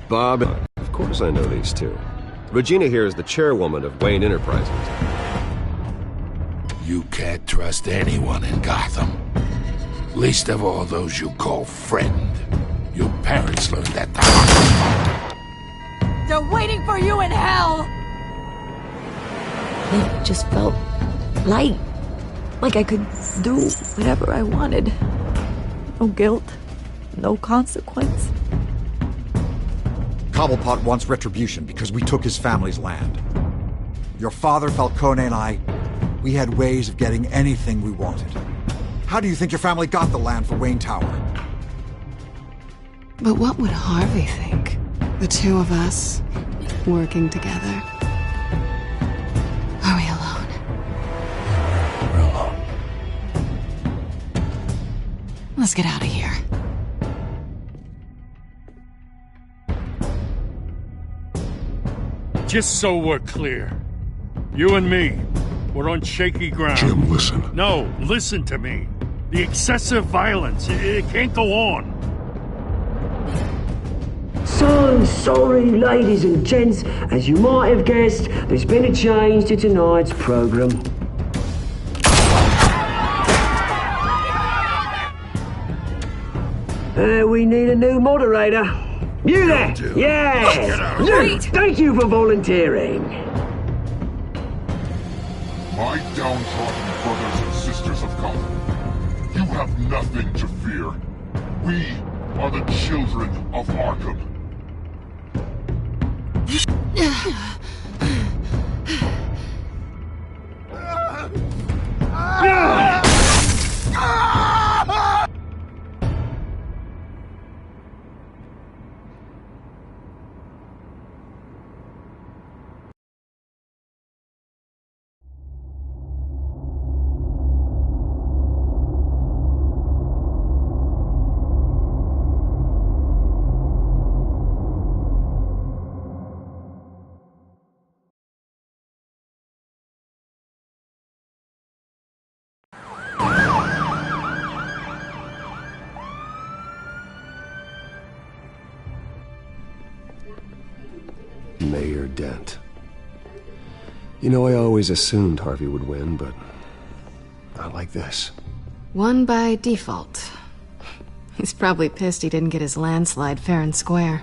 Bob, of course I know these two. Regina here is the chairwoman of Wayne Enterprises. You can't trust anyone in Gotham. Least of all those you call friend. Your parents learned that the hard way. They're waiting for you in hell! It just felt light. Like I could do whatever I wanted. No guilt. No consequence. Cobblepot wants retribution because we took his family's land. Your father, Falcone, and I, we had ways of getting anything we wanted. How do you think your family got the land for Wayne Tower? But what would Harvey think? The two of us, working together. Are we alone? We're alone. Let's get out of here. Just so we're clear, you and me, we're on shaky ground. Jim, listen. No, listen to me. The excessive violence, it can't go on. So sorry, ladies and gents. As you might have guessed, there's been a change to tonight's program. We need a new moderator. You there? Yeah! Luke, thank you for volunteering. My downtrodden brothers and sisters of Gotham, you have nothing to fear. We are the children of Arkham. Mayor Dent. You know, I always assumed Harvey would win, but not like this. Won by default. He's probably pissed he didn't get his landslide fair and square.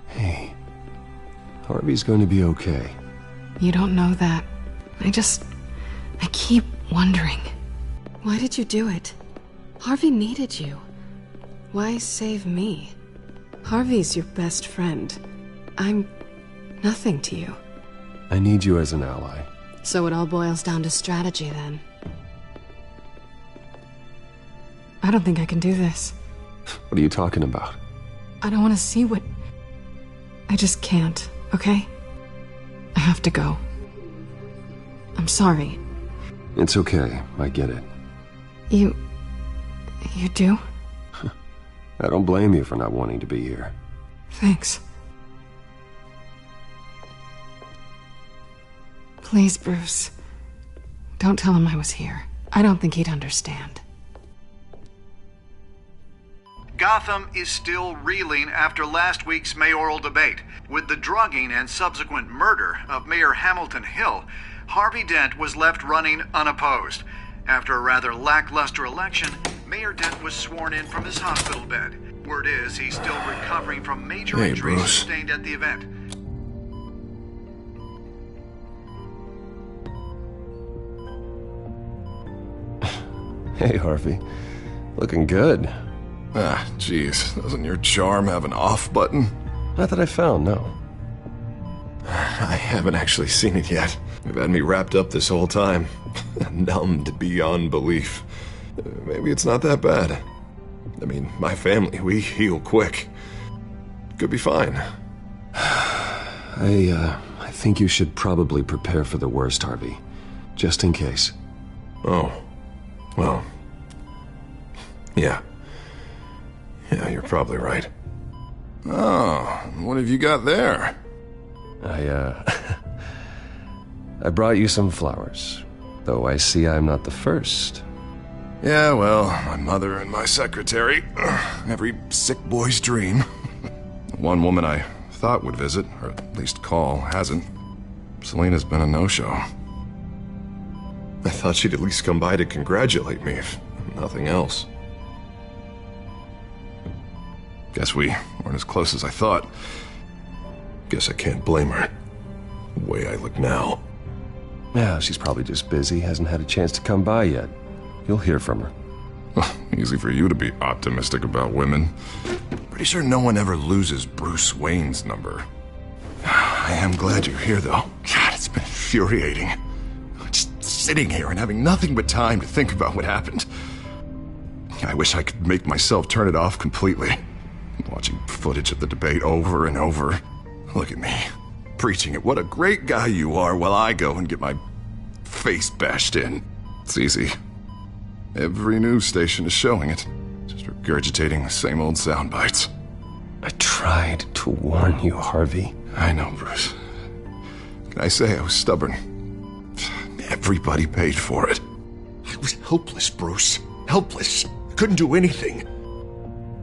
Hey, Harvey's going to be okay. You don't know that. I keep wondering. Why did you do it? Harvey needed you. Why save me? Harvey's your best friend. I'm nothing to you. I need you as an ally. So it all boils down to strategy, then. I don't think I can do this. What are you talking about? I don't want to see what... I just can't, okay? I have to go. I'm sorry. It's okay, I get it. You do? I don't blame you for not wanting to be here. Thanks. Please, Bruce. Don't tell him I was here. I don't think he'd understand. Gotham is still reeling after last week's mayoral debate. With the drugging and subsequent murder of Mayor Hamilton Hill, Harvey Dent was left running unopposed. After a rather lackluster election, Mayor Dent was sworn in from his hospital bed. Word is he's still recovering from major injuries sustained at the event. Hey, Harvey. Looking good. Ah, jeez. Doesn't your charm have an off button? Not that I found, no. I haven't actually seen it yet. You've had me wrapped up this whole time. Numbed beyond belief. Maybe it's not that bad. I mean, my family, we heal quick. Could be fine. I think you should probably prepare for the worst, Harvey. Just in case. Oh. Well. Yeah. Yeah, you're probably right. Oh, what have you got there? I brought you some flowers. Though I see I'm not the first. Yeah, well, my mother and my secretary. Every sick boy's dream. one woman I thought would visit, or at least call, hasn't. Selena's been a no-show. I thought she'd at least come by to congratulate me, if nothing else. Guess we weren't as close as I thought. Guess I can't blame her. The way I look now. Yeah, she's probably just busy, hasn't had a chance to come by yet. You'll hear from her. Easy for you to be optimistic about women. Pretty sure no one ever loses Bruce Wayne's number. I am glad you're here, though. God, it's been infuriating. Just sitting here and having nothing but time to think about what happened. I wish I could make myself turn it off completely. Watching footage of the debate over and over. Look at me, preaching at what a great guy you are while I go and get my face bashed in. It's easy. Every news station is showing it. Just regurgitating the same old sound bites. I tried to warn you, Harvey. I know, Bruce. Can I say I was stubborn? Everybody paid for it. I was helpless, Bruce. Helpless. Couldn't do anything.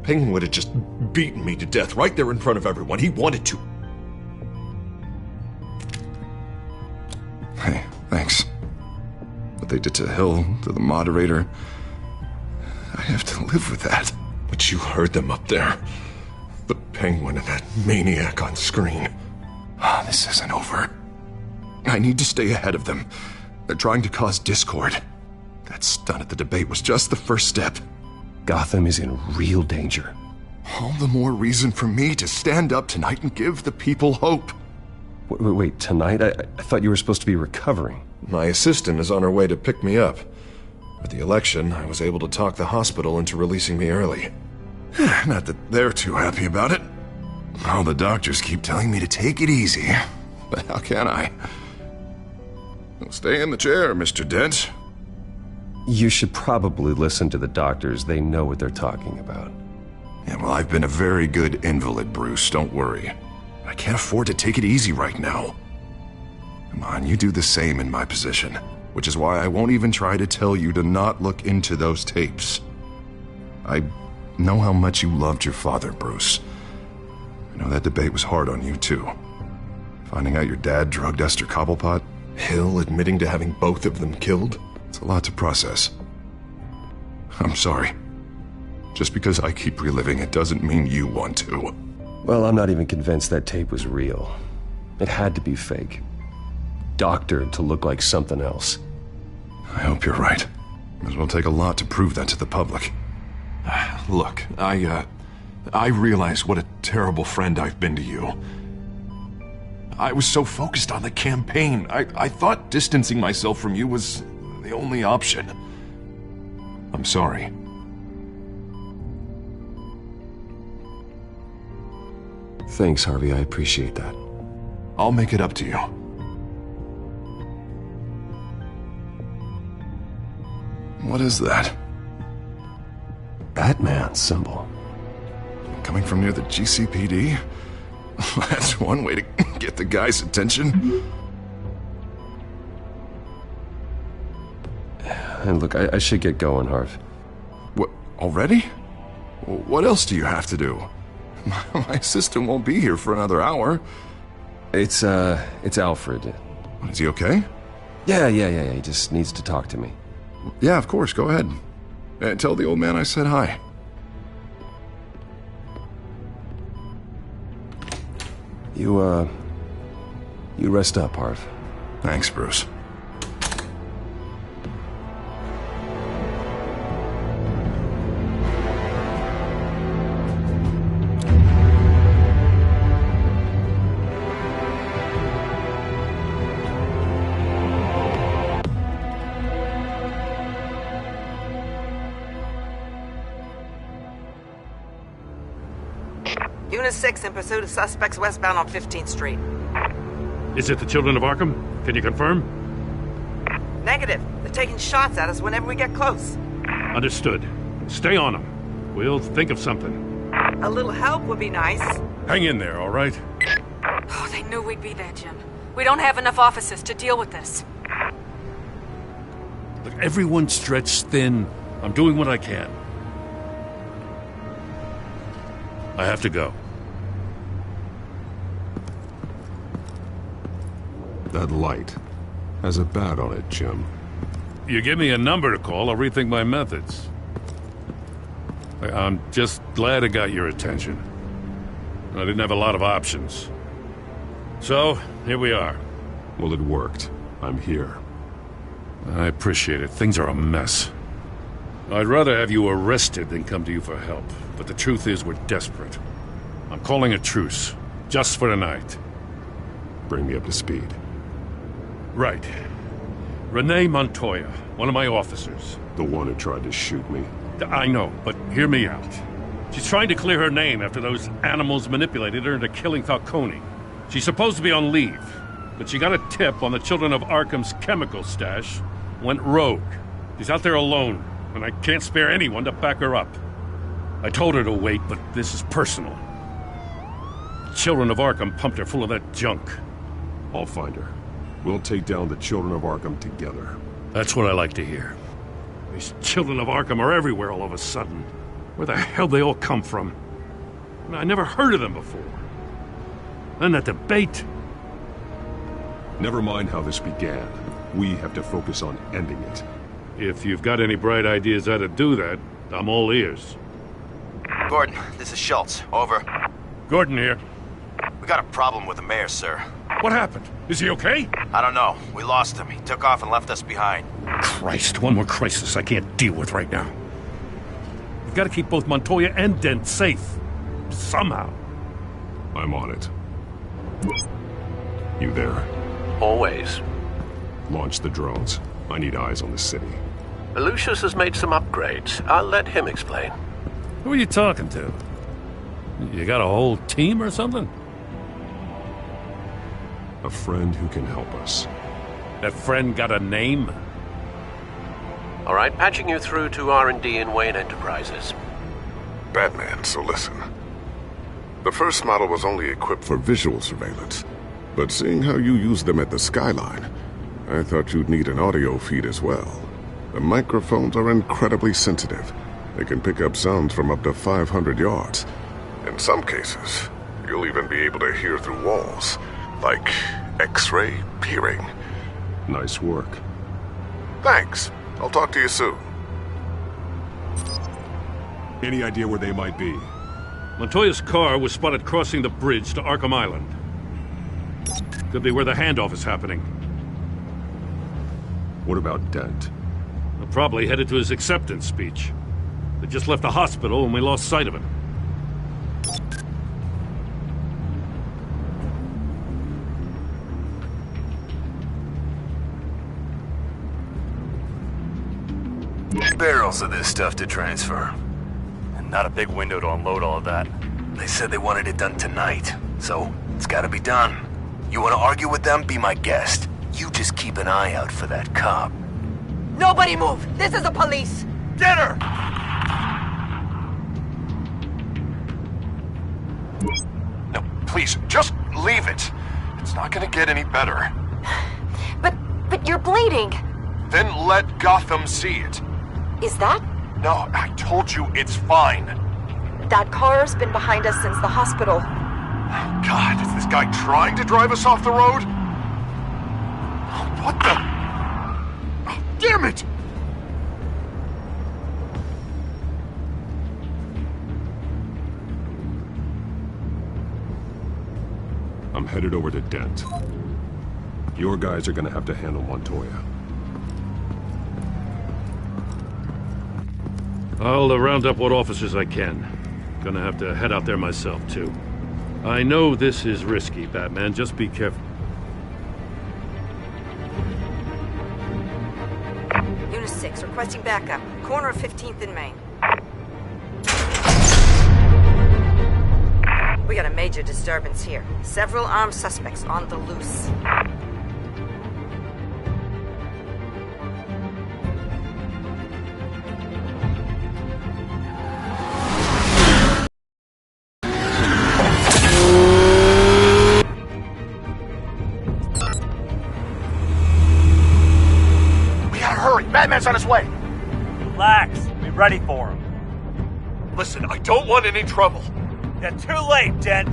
Penguin would have just beaten me to death right there in front of everyone. He wanted to. Hey, thanks. What they did to Hill, to the moderator, I have to live with that. But you heard them up there. The Penguin and that maniac on screen. This isn't over. I need to stay ahead of them. They're trying to cause discord. That stunt at the debate was just the first step. Gotham is in real danger. All the more reason for me to stand up tonight and give the people hope. Wait, tonight? I thought you were supposed to be recovering. My assistant is on her way to pick me up. With the election, I was able to talk the hospital into releasing me early. Not that they're too happy about it. All the doctors keep telling me to take it easy. But how can I? Well, stay in the chair, Mr. Dent. You should probably listen to the doctors. They know what they're talking about. Yeah, well, I've been a very good invalid, Bruce. Don't worry. I can't afford to take it easy right now. Come on, you do the same in my position. Which is why I won't even try to tell you to not look into those tapes. I know how much you loved your father, Bruce. I know that debate was hard on you, too. Finding out your dad drugged Esther Cobblepot, Hill admitting to having both of them killed. It's a lot to process. I'm sorry. Just because I keep reliving it doesn't mean you want to. Well, I'm not even convinced that tape was real. It had to be fake. Doctored to look like something else. I hope you're right. It will take a lot to prove that to the public. Look, I realize what a terrible friend I've been to you. I was so focused on the campaign. I thought distancing myself from you was the only option. I'm sorry. Thanks, Harvey. I appreciate that. I'll make it up to you. What is that? Batman symbol. Coming from near the GCPD? That's one way to get the guy's attention. And look, I should get going, Harv. What, already? What else do you have to do? My assistant won't be here for another hour. It's Alfred. Is he okay? Yeah, he just needs to talk to me. Yeah, of course, go ahead. Tell the old man I said hi. You rest up, Harv. Thanks, Bruce. Unit 6 in pursuit of suspects westbound on 15th Street. Is it the Children of Arkham? Can you confirm? Negative. They're taking shots at us whenever we get close. Understood. Stay on them. We'll think of something. A little help would be nice. Hang in there, all right? Oh, they knew we'd be there, Jim. We don't have enough officers to deal with this. Look, everyone's stretched thin. I'm doing what I can. I have to go. That light has a bat on it, Jim. You give me a number to call, I'll rethink my methods. I'm just glad it got your attention. I didn't have a lot of options. So, here we are. Well, it worked. I'm here. I appreciate it. Things are a mess. I'd rather have you arrested than come to you for help. But the truth is, we're desperate. I'm calling a truce. Just for tonight. Bring me up to speed. Right. Renee Montoya, one of my officers. The one who tried to shoot me. I know, but hear me out. She's trying to clear her name after those animals manipulated her into killing Falcone. She's supposed to be on leave, but she got a tip on the Children of Arkham's chemical stash, went rogue. She's out there alone, and I can't spare anyone to back her up. I told her to wait, but this is personal. Children of Arkham pumped her full of that junk. I'll find her. We'll take down the Children of Arkham together. That's what I like to hear. These Children of Arkham are everywhere all of a sudden. Where the hell they all come from? I never heard of them before. And that debate. Never mind how this began. We have to focus on ending it. If you've got any bright ideas how to do that, I'm all ears. Gordon, this is Schultz. Over. Gordon here. We got a problem with the mayor, sir. What happened? Is he okay? I don't know. We lost him. He took off and left us behind. Christ, one more crisis I can't deal with right now. We've got to keep both Montoya and Dent safe. Somehow. I'm on it. You there? Always. Launch the drones. I need eyes on the city. Lucius has made some upgrades. I'll let him explain. Who are you talking to? You got a whole team or something? A friend who can help us. That friend got a name? All right, patching you through to R&D in Wayne Enterprises. Batman, so listen. The first model was only equipped for visual surveillance, but seeing how you use them at the Skyline, I thought you'd need an audio feed as well. The microphones are incredibly sensitive. They can pick up sounds from up to 500 yards. In some cases, you'll even be able to hear through walls, like X-ray peering. Nice work. Thanks. I'll talk to you soon. Any idea where they might be? Montoya's car was spotted crossing the bridge to Arkham Island. Could be where the handoff is happening. What about Dent? They're probably headed to his acceptance speech. They just left the hospital and we lost sight of him. Barrels of this stuff to transfer. And not a big window to unload all of that. They said they wanted it done tonight, so it's gotta be done. You wanna argue with them? Be my guest. You just keep an eye out for that cop. Nobody move! This is the police! Get her! No, please, just leave it. It's not gonna get any better. But you're bleeding. Then let Gotham see it. Is that? No, I told you it's fine. That car's been behind us since the hospital. God, is this guy trying to drive us off the road? What the? Damn it! I'm headed over to Dent. Your guys are gonna have to handle Montoya. I'll round up what officers I can. Gonna have to head out there myself, too. I know this is risky, Batman. Just be careful. Unit 6, requesting backup. Corner of 15th and Main. We got a major disturbance here. Several armed suspects on the loose. Batman's on his way. Relax. Be ready for him. Listen, I don't want any trouble. You're too late, Dent.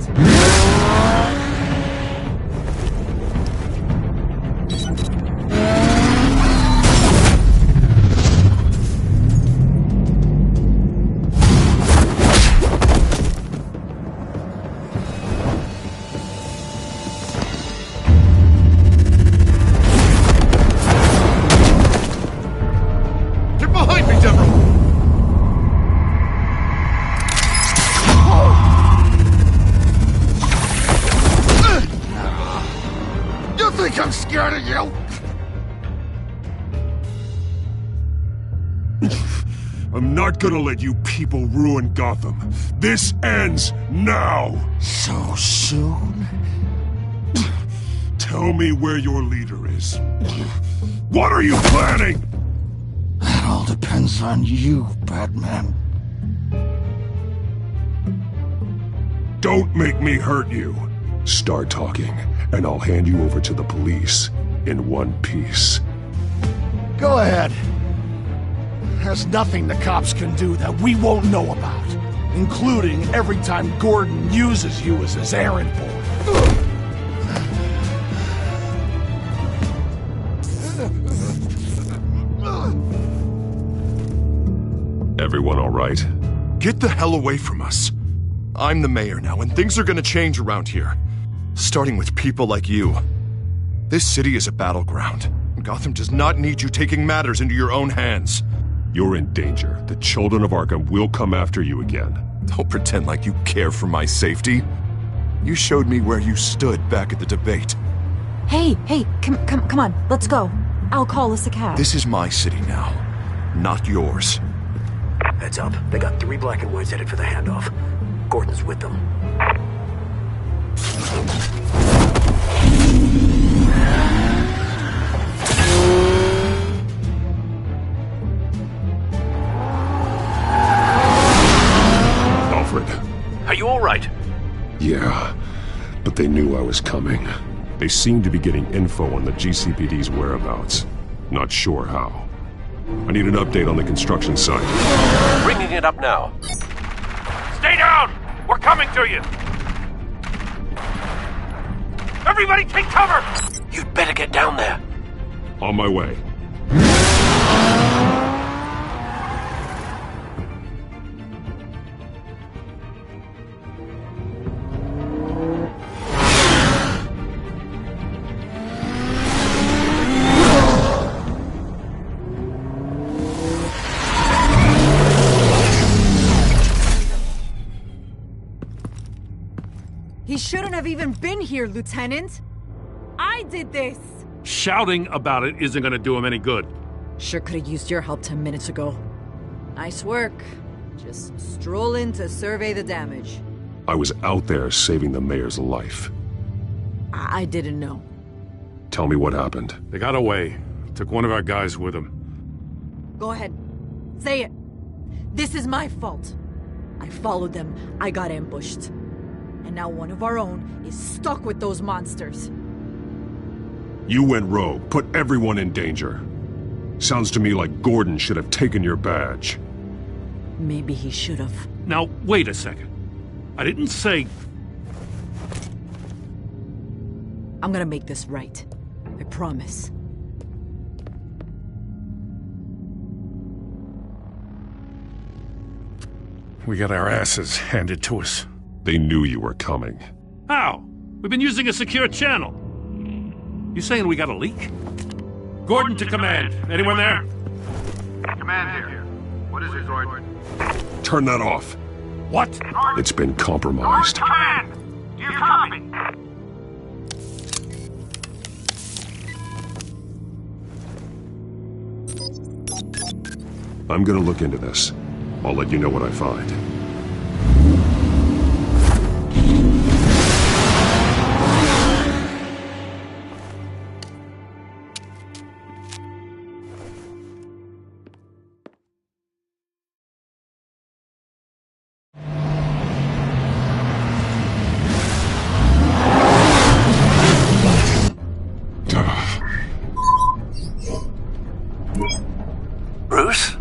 think I'm scared of you? I'm not gonna let you people ruin Gotham. This ends now! So soon? Tell me where your leader is. What are you planning? That all depends on you, Batman. Don't make me hurt you. Start talking, and I'll hand you over to the police in one piece. Go ahead. There's nothing the cops can do that we won't know about, including every time Gordon uses you as his errand boy. Everyone all right? Get the hell away from us. I'm the mayor now, and things are gonna change around here. Starting with people like you. This city is a battleground. Gotham does not need you taking matters into your own hands. You're in danger. The children of Arkham will come after you again. Don't pretend like you care for my safety. You showed me where you stood back at the debate. Hey, come on, let's go. I'll call us a cab. This is my city now, not yours. Heads up. They got 3 black and whites headed for the handoff. Gordon's with them. Alfred. Are you all right? Yeah, but they knew I was coming. They seem to be getting info on the GCPD's whereabouts. Not sure how. I need an update on the construction site. Bringing it up now. Stay down! We're coming to you! Everybody take cover! You'd better get down there. On my way. He shouldn't have even been here, Lieutenant. I did this. Shouting about it isn't gonna do him any good. Sure could have used your help 10 minutes ago. Nice work. Just stroll in to survey the damage. I was out there saving the mayor's life. I didn't know. Tell me what happened. They got away. Took one of our guys with them. Go ahead. Say it. This is my fault. I followed them. I got ambushed. And now one of our own is stuck with those monsters. You went rogue, put everyone in danger. Sounds to me like Gordon should have taken your badge. Maybe he should have. Now, wait a second. I didn't say... I'm gonna make this right. I promise. We got our asses handed to us. They knew you were coming. How? We've been using a secure channel. You saying we got a leak? Gordon to command. Anyone there? Command here. What is it, Gordon? Turn that off. What? It's been compromised. Command! Do you copy? I'm gonna look into this. I'll let you know what I find. Bruce?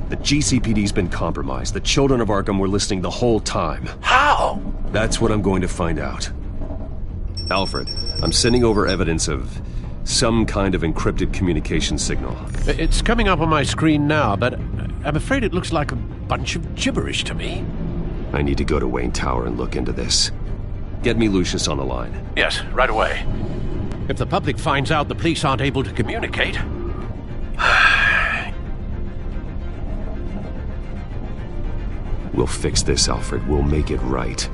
The GCPD's been compromised. The children of Arkham were listening the whole time. How? That's what I'm going to find out. Alfred, I'm sending over evidence of some kind of encrypted communication signal. It's coming up on my screen now, but I'm afraid it looks like a bunch of gibberish to me. I need to go to Wayne Tower and look into this. Get me Lucius on the line. Yes, right away. If the public finds out the police aren't able to communicate... We'll fix this, Alfred. We'll make it right.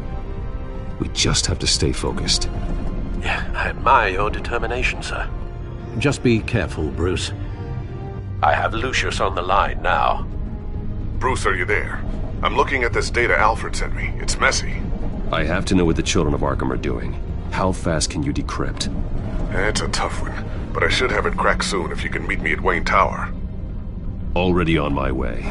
We just have to stay focused. Yeah, I admire your determination, sir. Just be careful, Bruce. I have Lucius on the line now. Bruce, are you there? I'm looking at this data Alfred sent me. It's messy. I have to know what the children of Arkham are doing. How fast can you decrypt? It's a tough one, but I should have it cracked soon if you can meet me at Wayne Tower. Already on my way.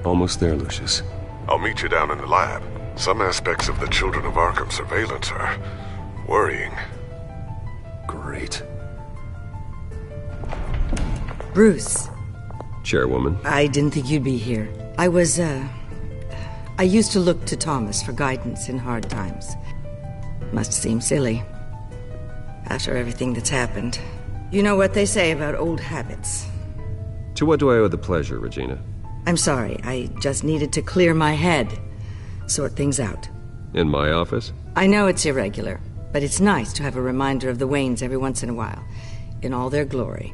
Almost there, Lucius. I'll meet you down in the lab. Some aspects of the Children of Arkham surveillance are worrying. Great. Bruce. Chairwoman. I didn't think you'd be here. I used to look to Thomas for guidance in hard times. Must seem silly. After everything that's happened. You know what they say about old habits. To what do I owe the pleasure, Regina? I'm sorry, I just needed to clear my head. Sort things out. In my office? I know it's irregular, but it's nice to have a reminder of the Waynes every once in a while, in all their glory.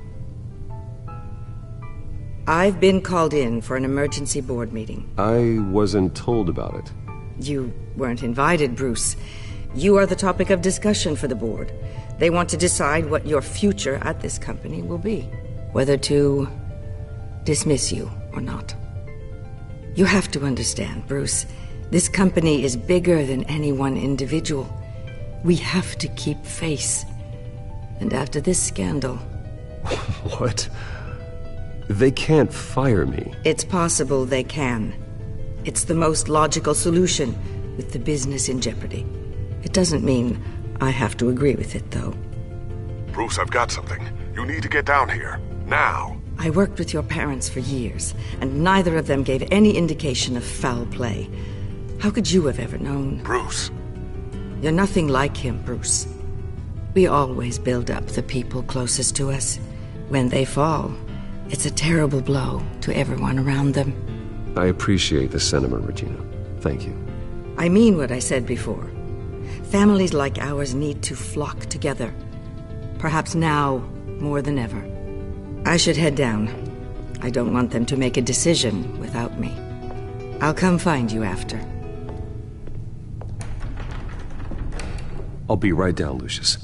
I've been called in for an emergency board meeting. I wasn't told about it. You weren't invited, Bruce. You are the topic of discussion for the board. They want to decide what your future at this company will be. Whether to dismiss you or not. You have to understand, Bruce. This company is bigger than any one individual. We have to keep face. And after this scandal... What? They can't fire me. It's possible they can. It's the most logical solution, with the business in jeopardy. It doesn't mean I have to agree with it, though. Bruce, I've got something. You need to get down here. Now. I worked with your parents for years, and neither of them gave any indication of foul play. How could you have ever known? Bruce. You're nothing like him, Bruce. We always build up the people closest to us. When they fall, it's a terrible blow to everyone around them. I appreciate the sentiment, Regina. Thank you. I mean what I said before. Families like ours need to flock together. Perhaps now more than ever. I should head down. I don't want them to make a decision without me. I'll come find you after. I'll be right down, Lucius.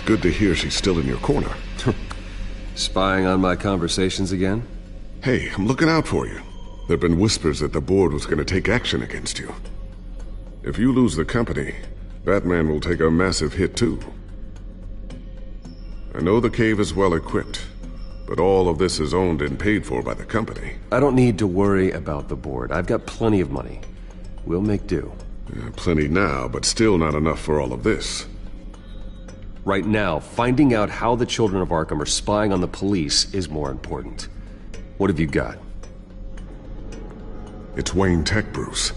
Good to hear she's still in your corner. Spying on my conversations again? Hey, I'm looking out for you. There've been whispers that the board was going to take action against you. If you lose the company, Batman will take a massive hit too. I know the cave is well equipped, but all of this is owned and paid for by the company. I don't need to worry about the board. I've got plenty of money. We'll make do. Plenty now, but still not enough for all of this. Right now, finding out how the Children of Arkham are spying on the police is more important. What have you got? It's Wayne Tech, Bruce.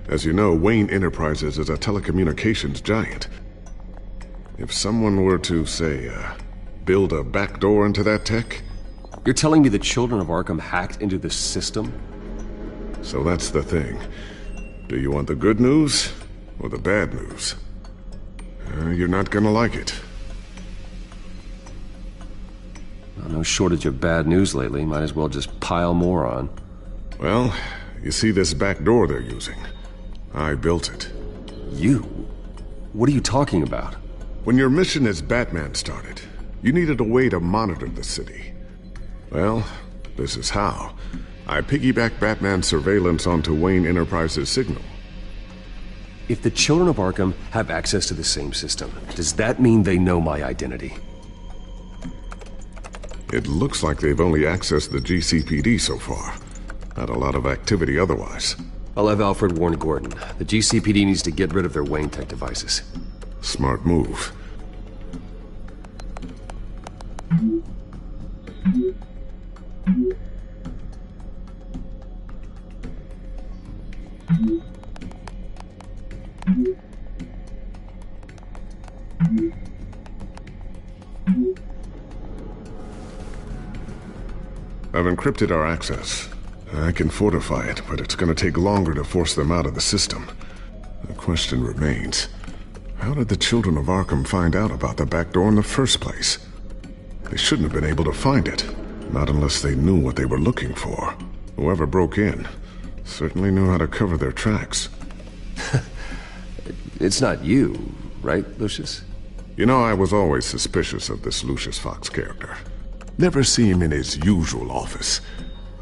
As you know, Wayne Enterprises is a telecommunications giant. If someone were to, say, build a backdoor into that tech... You're telling me the Children of Arkham hacked into the system? So that's the thing. Do you want the good news or the bad news? You're not gonna like it. Well, no shortage of bad news lately. Might as well just pile more on. Well, you see this back door they're using? I built it. You? What are you talking about? When your mission as Batman started, you needed a way to monitor the city. Well, this is how. I piggybacked Batman's surveillance onto Wayne Enterprises' signal. If the children of Arkham have access to the same system, does that mean they know my identity? It looks like they've only accessed the GCPD so far. Not a lot of activity otherwise. I'll have Alfred warn Gordon. The GCPD needs to get rid of their Wayne Tech devices. Smart move. I've encrypted our access. I can fortify it, but it's gonna take longer to force them out of the system. The question remains, how did the children of Arkham find out about the back door in the first place? They shouldn't have been able to find it, not unless they knew what they were looking for. Whoever broke in certainly knew how to cover their tracks. It's not you, right, Lucius? You know, I was always suspicious of this Lucius Fox character. Never see him in his usual office.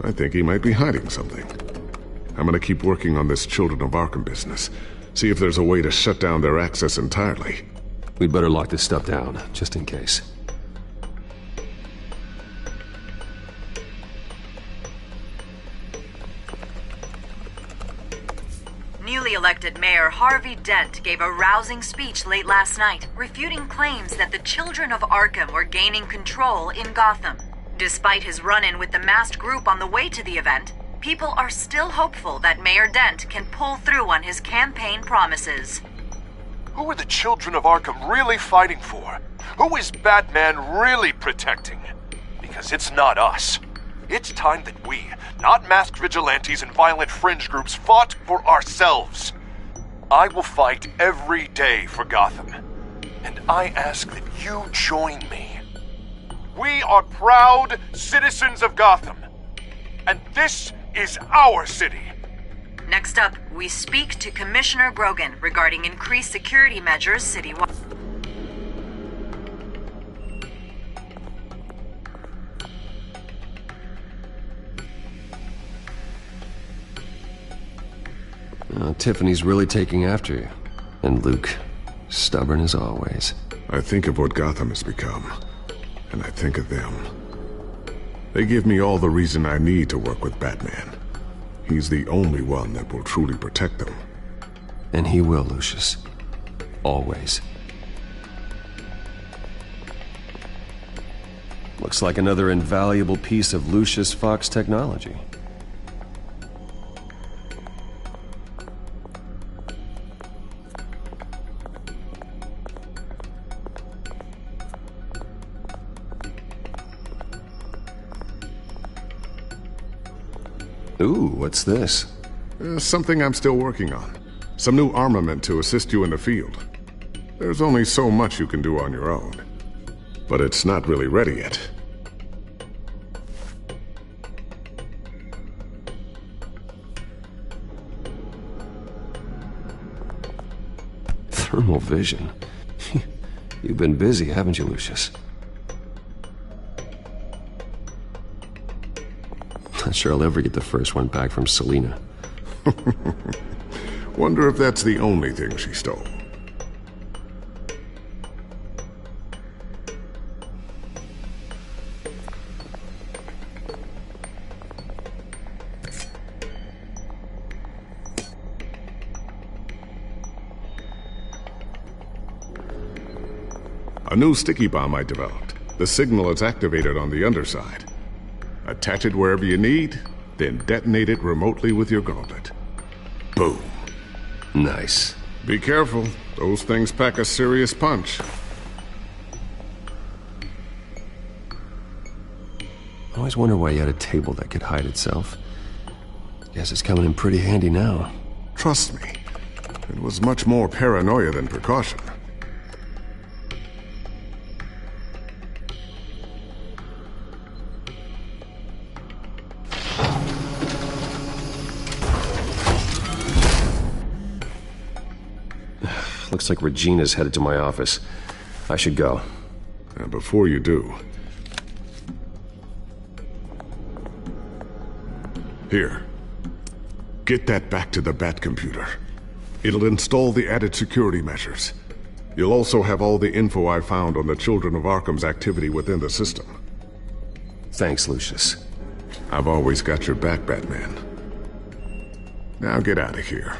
I think he might be hiding something. I'm gonna keep working on this Children of Arkham business. See if there's a way to shut down their access entirely. We'd better lock this stuff down, just in case. Newly elected Mayor Harvey Dent gave a rousing speech late last night, refuting claims that the children of Arkham were gaining control in Gotham. Despite his run-in with the masked group on the way to the event, people are still hopeful that Mayor Dent can pull through on his campaign promises. Who are the children of Arkham really fighting for? Who is Batman really protecting? Because it's not us. It's time that we, not masked vigilantes and violent fringe groups, fought for ourselves. I will fight every day for Gotham. And I ask that you join me. We are proud citizens of Gotham. And this is our city. Next up, we speak to Commissioner Grogan regarding increased security measures citywide. Tiffany's really taking after you. And Luke, stubborn as always. I think of what Gotham has become, and I think of them. They give me all the reason I need to work with Batman. He's the only one that will truly protect them. And he will, Lucius. Always. Looks like another invaluable piece of Lucius Fox technology. Ooh, what's this? Something I'm still working on. Some new armament to assist you in the field. There's only so much you can do on your own. But it's not really ready yet. Thermal vision. You've been busy, haven't you, Lucius? Not sure I'll ever get the first one back from Selina. Wonder if that's the only thing she stole. A new sticky bomb I developed. The signal is activated on the underside. Attach it wherever you need, then detonate it remotely with your gauntlet. Boom. Nice. Be careful. Those things pack a serious punch. I always wonder why you had a table that could hide itself. Guess it's coming in pretty handy now. Trust me, it was much more paranoia than precaution. Looks like Regina's headed to my office. I should go. And before you do... Here. Get that back to the Bat computer. It'll install the added security measures. You'll also have all the info I found on the Children of Arkham's activity within the system. Thanks, Lucius. I've always got your back, Batman. Now get out of here.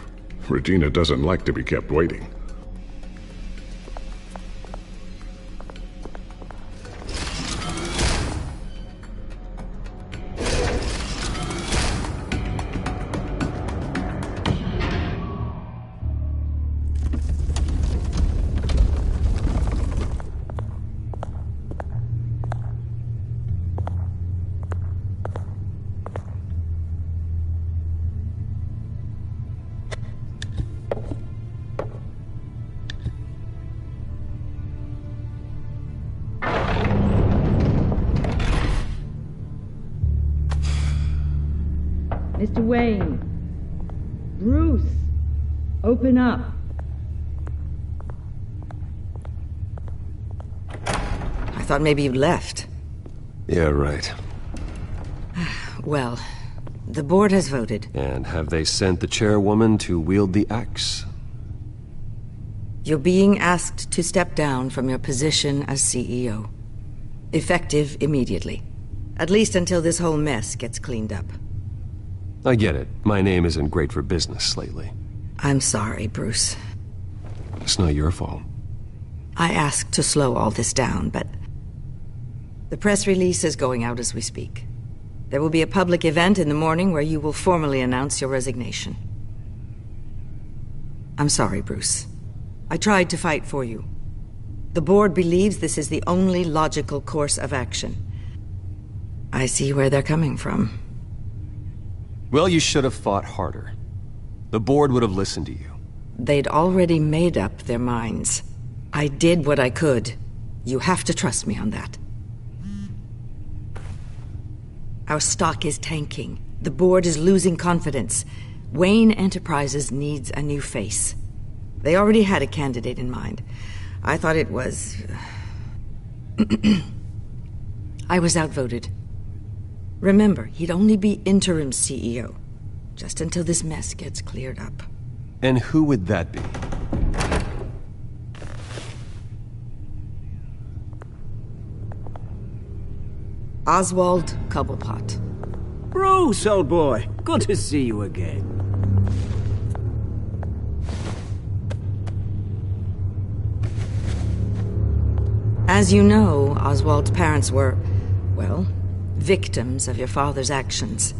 Regina doesn't like to be kept waiting. Mr. Wayne. Bruce. Open up. I thought maybe you left. Yeah, right. Well, the board has voted. And have they sent the chairwoman to wield the axe? You're being asked to step down from your position as CEO. Effective immediately. At least until this whole mess gets cleaned up. I get it. My name isn't great for business lately. I'm sorry, Bruce. It's not your fault. I asked to slow all this down, but... the press release is going out as we speak. There will be a public event in the morning where you will formally announce your resignation. I'm sorry, Bruce. I tried to fight for you. The board believes this is the only logical course of action. I see where they're coming from. Well, you should have fought harder. The board would have listened to you. They'd already made up their minds. I did what I could. You have to trust me on that. Our stock is tanking. The board is losing confidence. Wayne Enterprises needs a new face. They already had a candidate in mind. I thought it was... I was outvoted. Remember, he'd only be interim CEO, just until this mess gets cleared up. And who would that be? Oswald Cobblepot. Bruce, old boy. Good to see you again. As you know, Oswald's parents were, well, victims of your father's actions.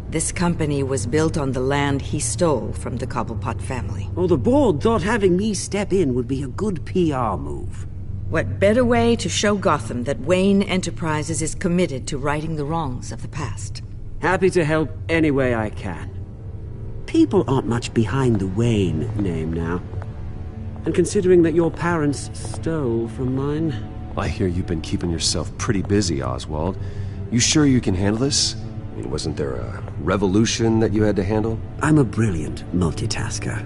This company was built on the land he stole from the Cobblepot family. Well, the board thought having me step in would be a good PR move. What better way to show Gotham that Wayne Enterprises is committed to righting the wrongs of the past? Happy to help any way I can. People aren't much behind the Wayne name now. And considering that your parents stole from mine... I hear you've been keeping yourself pretty busy, Oswald. You sure you can handle this? I mean, wasn't there a revolution that you had to handle? I'm a brilliant multitasker.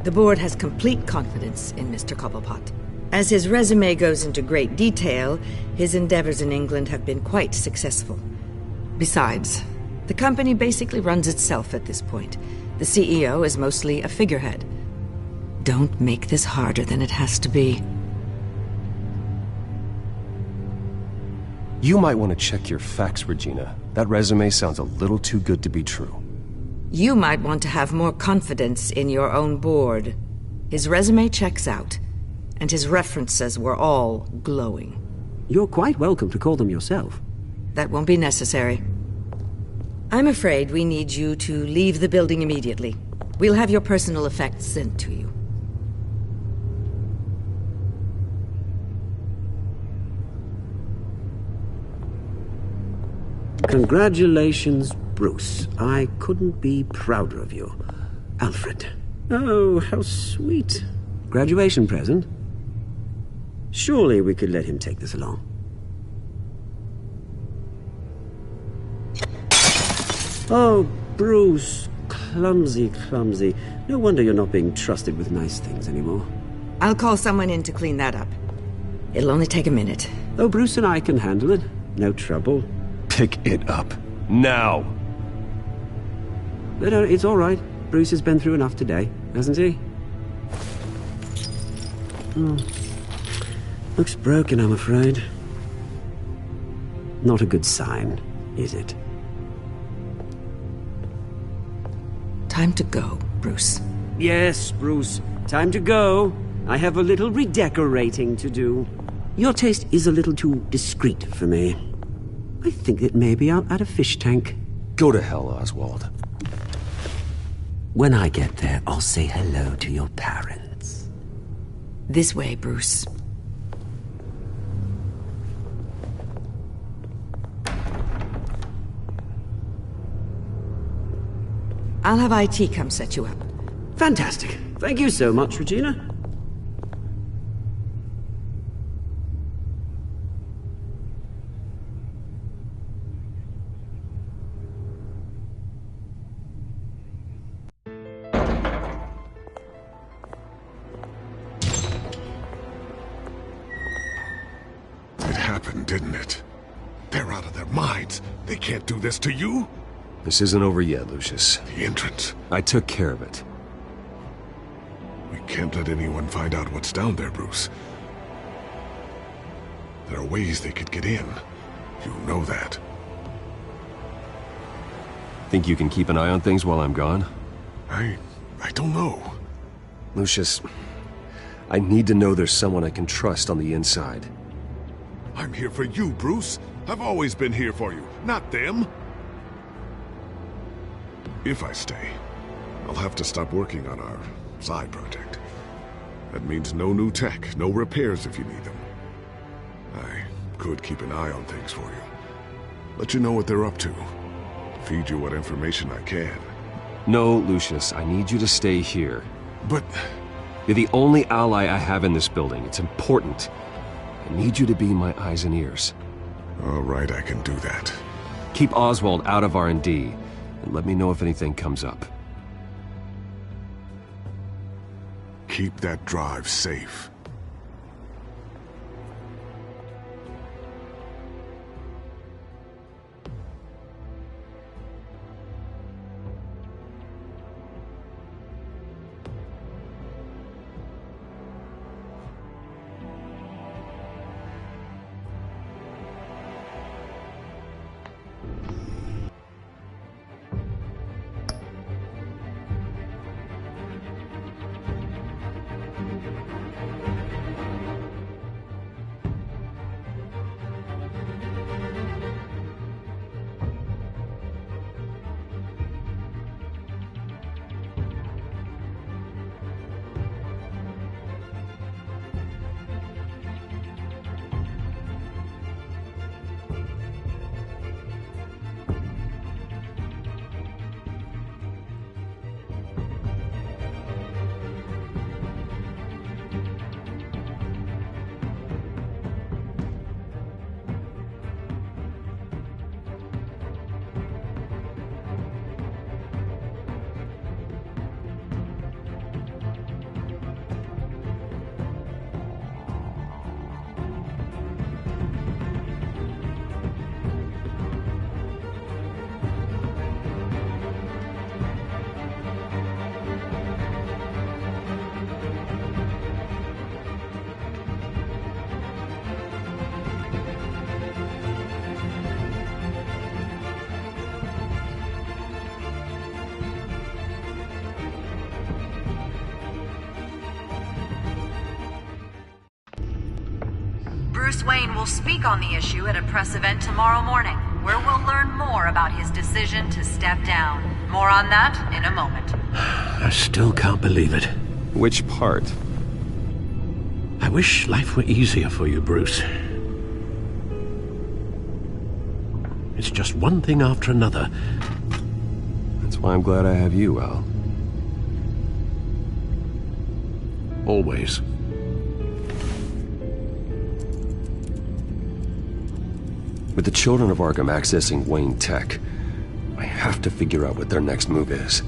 The board has complete confidence in Mr. Cobblepot. As his resume goes into great detail, his endeavors in England have been quite successful. Besides, the company basically runs itself at this point. The CEO is mostly a figurehead. Don't make this harder than it has to be. You might want to check your facts, Regina. That resume sounds a little too good to be true. You might want to have more confidence in your own board. His resume checks out, and his references were all glowing. You're quite welcome to call them yourself. That won't be necessary. I'm afraid we need you to leave the building immediately. We'll have your personal effects sent to you. Congratulations, Bruce, I couldn't be prouder of you. Alfred. Oh, how sweet. Graduation present? Surely we could let him take this along. Oh, Bruce. Clumsy, clumsy. No wonder you're not being trusted with nice things anymore. I'll call someone in to clean that up. It'll only take a minute. Oh, Bruce and I can handle it. No trouble. Pick it up. Now! No, it's all right. Bruce has been through enough today, hasn't he? Looks broken, I'm afraid. Not a good sign, is it? Time to go, Bruce. Yes, Bruce. Time to go. I have a little redecorating to do. Your taste is a little too discreet for me. I think that maybe I'll add a fish tank. Go to hell, Oswald. When I get there, I'll say hello to your parents. This way, Bruce. I'll have IT come set you up. Fantastic. Thank you so much, Regina. It happened, didn't it? They're out of their minds. They can't do this to you. This isn't over yet, Lucius. The entrance. I took care of it. We can't let anyone find out what's down there, Bruce. There are ways they could get in. You know that. Think you can keep an eye on things while I'm gone? I don't know. Lucius, I need to know there's someone I can trust on the inside. I'm here for you, Bruce. I've always been here for you, not them. If I stay, I'll have to stop working on our side project. That means no new tech, no repairs if you need them. I could keep an eye on things for you. Let you know what they're up to. Feed you what information I can. No, Lucius, I need you to stay here. But... You're the only ally I have in this building. It's important. I need you to be my eyes and ears. All right, I can do that. Keep Oswald out of R&D, and let me know if anything comes up. Keep that drive safe. Bruce Wayne will speak on the issue at a press event tomorrow morning, where we'll learn more about his decision to step down. More on that in a moment. I still can't believe it. Which part? I wish life were easier for you, Bruce. It's just one thing after another. That's why I'm glad I have you, Al. Always. With the Children of Arkham accessing Wayne Tech, I have to figure out what their next move is.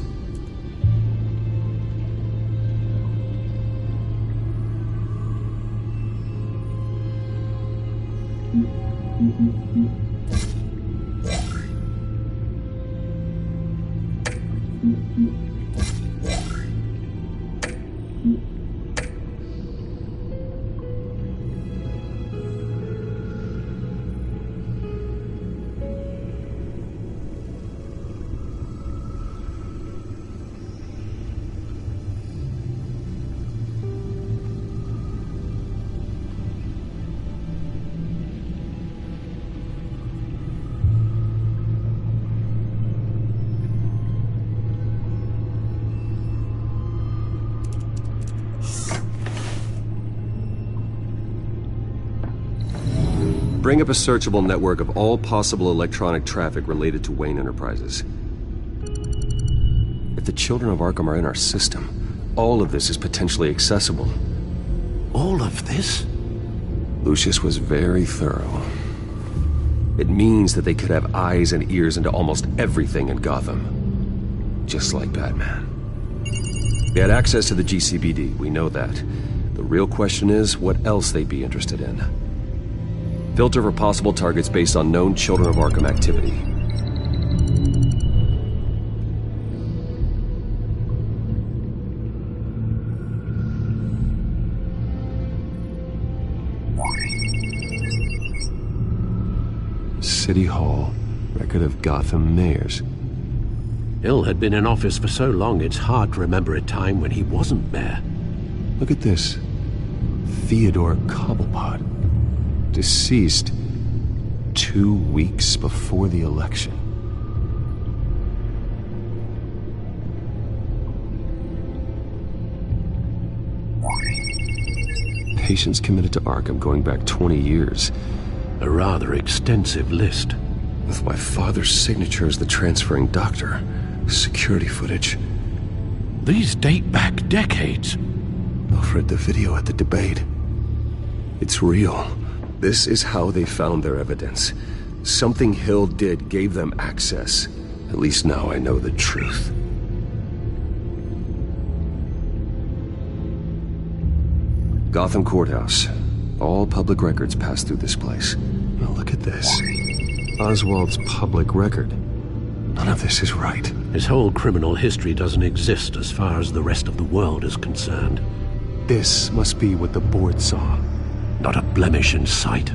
Bring up a searchable network of all possible electronic traffic related to Wayne Enterprises. If the Children of Arkham are in our system, all of this is potentially accessible. All of this? Lucius was very thorough. It means that they could have eyes and ears into almost everything in Gotham. Just like Batman. They had access to the GCPD, we know that. The real question is what else they'd be interested in. Filter for possible targets based on known Children of Arkham activity. City Hall, record of Gotham mayors. Hill had been in office for so long it's hard to remember a time when he wasn't mayor. Look at this. Theodore Cobblepot. Deceased 2 weeks before the election. Patients committed to Arkham going back 20 years. A rather extensive list. With my father's signature as the transferring doctor. Security footage. These date back decades. Alfred, the video at the debate. It's real. This is how they found their evidence. Something Hill did gave them access. At least now I know the truth. Gotham Courthouse. All public records pass through this place. Now look at this. Oswald's public record. None of this is right. His whole criminal history doesn't exist as far as the rest of the world is concerned. This must be what the board saw. Not a blemish in sight.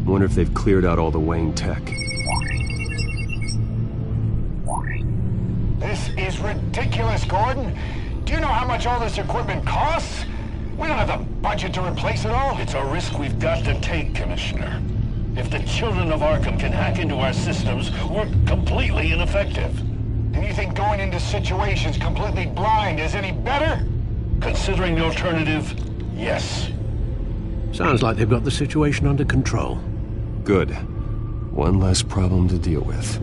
Wonder if they've cleared out all the Wayne tech. This is ridiculous, Gordon. Do you know how much all this equipment costs? We don't have the budget to replace it all. It's a risk we've got to take, Commissioner. If the Children of Arkham can hack into our systems, we're completely ineffective. And you think going into situations completely blind is any better? Considering the alternative, yes. Sounds like they've got the situation under control. Good. One less problem to deal with.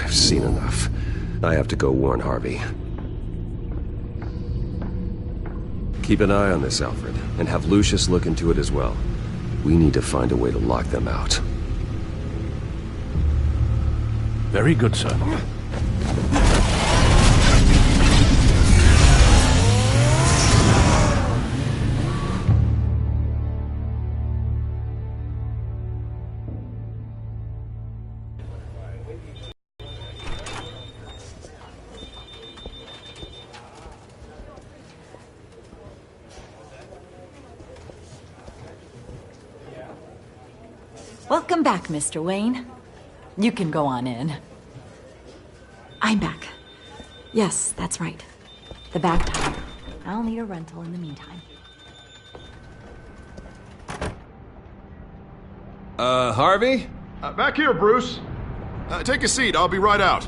I've seen enough. I have to go warn Harvey. Keep an eye on this, Alfred, and have Lucius look into it as well. We need to find a way to lock them out. Very good, sir. Welcome back, Mr. Wayne. You can go on in. I'm back. Yes, that's right. The back tire. I'll need a rental in the meantime. Harvey? Back here, Bruce. Take a seat. I'll be right out.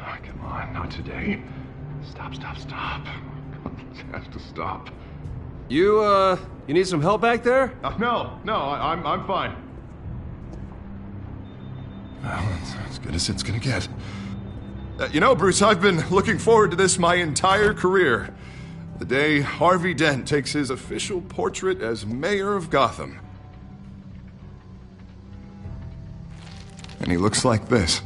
Oh, come on, not today. Stop. It has to stop. You need some help back there? No, I'm fine. Well, that's as good as it's gonna get. You know, Bruce, I've been looking forward to this my entire career. The day Harvey Dent takes his official portrait as mayor of Gotham. And he looks like this.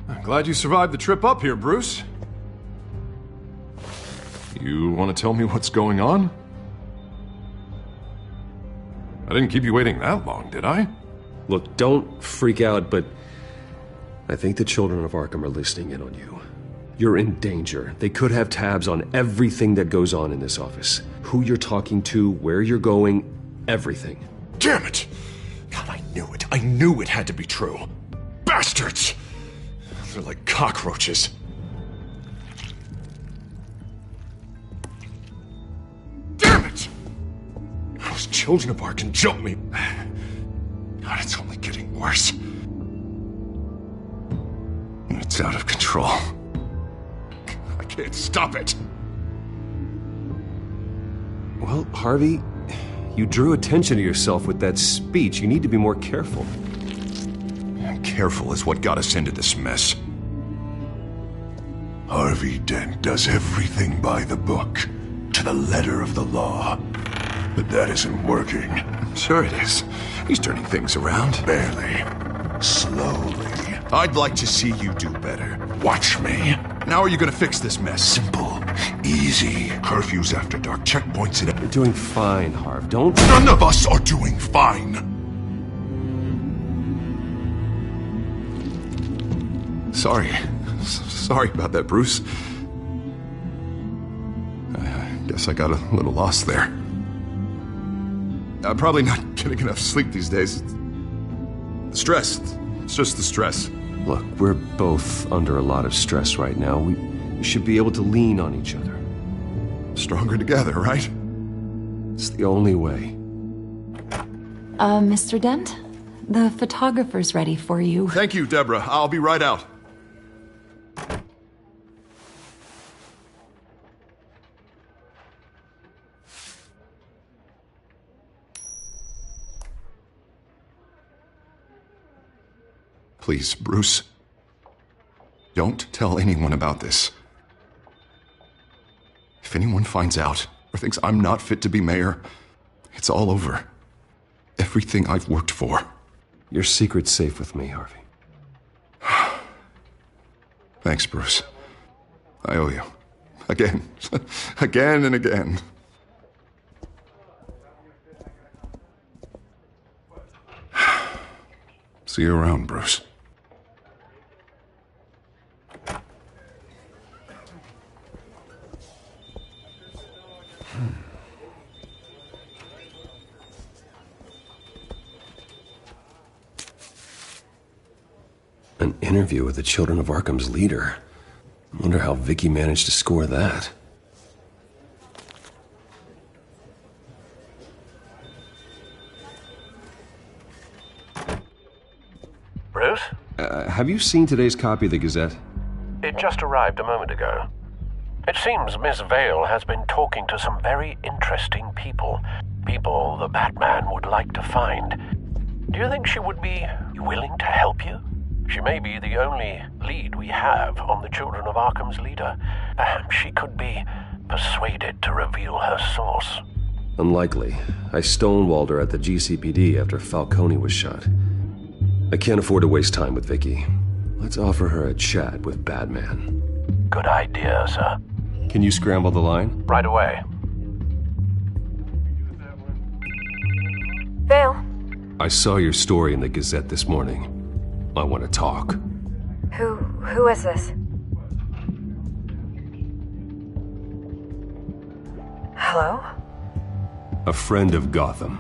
I'm glad you survived the trip up here, Bruce. You want to tell me what's going on? I didn't keep you waiting that long, did I? Look, don't freak out, but I think the children of Arkham are listening in on you. You're in danger. They could have tabs on everything that goes on in this office. Who you're talking to, where you're going, everything. Damn it! God, I knew it. I knew it had to be true. Bastards! They're like cockroaches. Damn it! Those children of Arkham jumped me. God, it's only getting worse. It's out of control. I can't stop it. Well, Harvey, you drew attention to yourself with that speech. You need to be more careful. Careful is what got us into this mess. Harvey Dent does everything by the book, to the letter of the law. But that isn't working. Sure it is. He's turning things around. Barely. Slowly. I'd like to see you do better. Watch me. Now are you gonna fix this mess? Simple. Easy. Curfews after dark. Checkpoints in... You're doing fine, Harv. Don't... None of us are doing fine. Sorry about that, Bruce. I guess I got a little lost there. I'm probably not getting enough sleep these days. Stress. It's just the stress. Look, we're both under a lot of stress right now. We should be able to lean on each other. Stronger together, right? It's the only way. Mr. Dent? The photographer's ready for you. Thank you, Deborah. I'll be right out. Please, Bruce. Don't tell anyone about this. If anyone finds out or thinks I'm not fit to be mayor, it's all over. Everything I've worked for. Your secret's safe with me, Harvey. Thanks, Bruce. I owe you. Again. Again and again. See you around, Bruce. An interview with the Children of Arkham's leader. I wonder how Vicky managed to score that. Bruce? Have you seen today's copy of the Gazette? It just arrived a moment ago. It seems Miss Vale has been talking to some very interesting people. People the Batman would like to find. Do you think she would be willing to help you? She may be the only lead we have on the Children of Arkham's leader. Perhaps she could be persuaded to reveal her source. Unlikely. I stonewalled her at the GCPD after Falcone was shot. I can't afford to waste time with Vicky. Let's offer her a chat with Batman. Good idea, sir. Can you scramble the line? Right away. Vale. I saw your story in the Gazette this morning. I want to talk. Who is this? Hello? A friend of Gotham.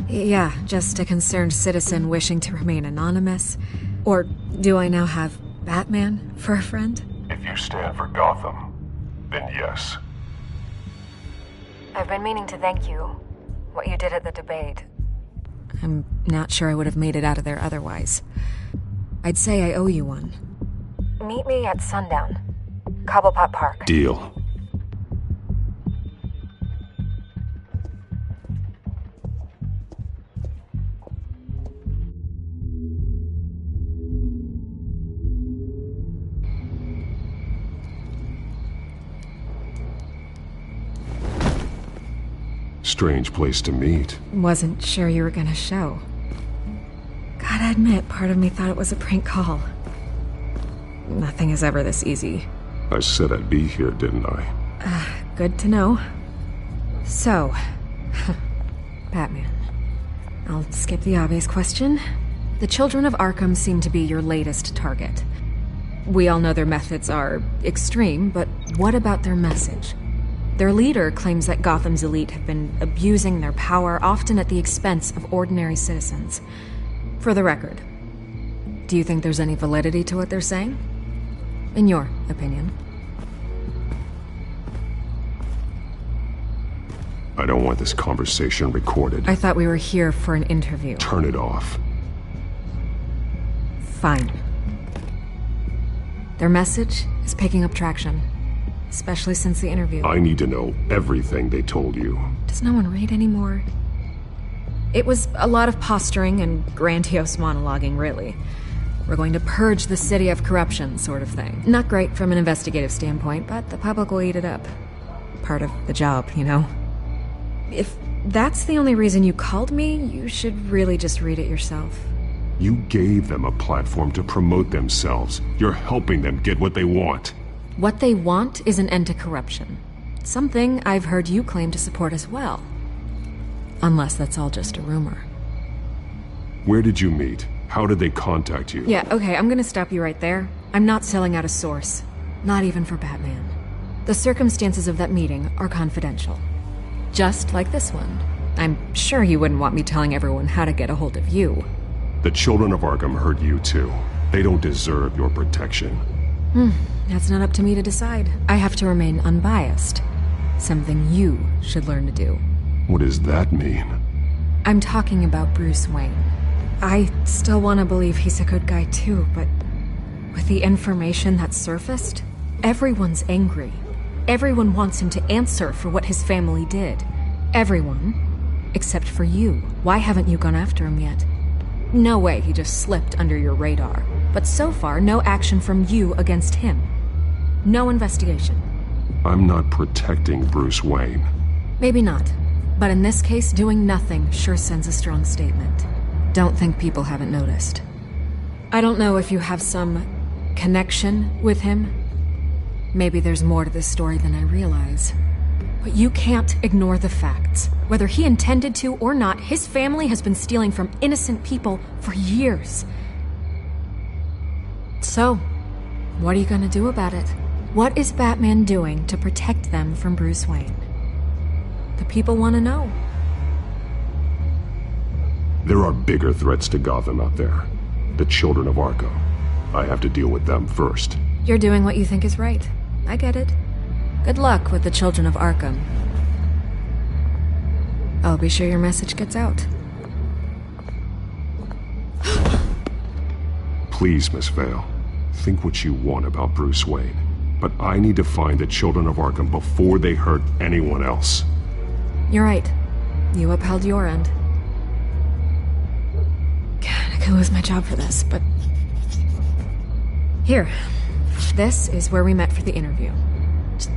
Yeah, just a concerned citizen wishing to remain anonymous. Or do I now have Batman for a friend? If you stand for Gotham, then yes. I've been meaning to thank you. What you did at the debate. I'm not sure I would have made it out of there otherwise. I'd say I owe you one. Meet me at sundown. Cobblepot Park. Deal. Strange place to meet. Wasn't sure you were gonna show. Gotta admit, part of me thought it was a prank call. Nothing is ever this easy. I said I'd be here, didn't I? Good to know. So, Batman. I'll skip the obvious question. The Children of Arkham seem to be your latest target. We all know their methods are extreme, but what about their message? Their leader claims that Gotham's elite have been abusing their power, often at the expense of ordinary citizens. For the record, do you think there's any validity to what they're saying? In your opinion? I don't want this conversation recorded. I thought we were here for an interview. Turn it off. Fine. Their message is picking up traction. Especially since the interview. I need to know everything they told you. Does no one read anymore? It was a lot of posturing and grandiose monologuing, really. We're going to purge the city of corruption, sort of thing. Not great from an investigative standpoint, but the public will eat it up. Part of the job, you know? If that's the only reason you called me, you should really just read it yourself. You gave them a platform to promote themselves. You're helping them get what they want. What they want is an end to corruption. Something I've heard you claim to support as well. Unless that's all just a rumor. Where did you meet? How did they contact you? Yeah, okay, I'm gonna stop you right there. I'm not selling out a source. Not even for Batman. The circumstances of that meeting are confidential. Just like this one. I'm sure you wouldn't want me telling everyone how to get a hold of you. The Children of Arkham heard you too. They don't deserve your protection. That's not up to me to decide. I have to remain unbiased. Something you should learn to do. What does that mean? I'm talking about Bruce Wayne. I still want to believe he's a good guy too, but with the information that surfaced, everyone's angry. Everyone wants him to answer for what his family did. Everyone, except for you. Why haven't you gone after him yet? No way he just slipped under your radar. But so far, no action from you against him. No investigation. I'm not protecting Bruce Wayne. Maybe not. But in this case, doing nothing sure sends a strong statement. Don't think people haven't noticed. I don't know if you have some connection with him. Maybe there's more to this story than I realize. But you can't ignore the facts. Whether he intended to or not, his family has been stealing from innocent people for years. So, what are you gonna do about it? What is Batman doing to protect them from Bruce Wayne? The people want to know. There are bigger threats to Gotham out there. The Children of Arkham. I have to deal with them first. You're doing what you think is right. I get it. Good luck with the Children of Arkham. I'll be sure your message gets out. Please, Miss Vale. Think what you want about Bruce Wayne. But I need to find the Children of Arkham before they hurt anyone else. You're right. You upheld your end. God, I could lose my job for this, but... Here. This is where we met for the interview.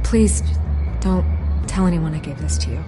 Please, don't tell anyone I gave this to you.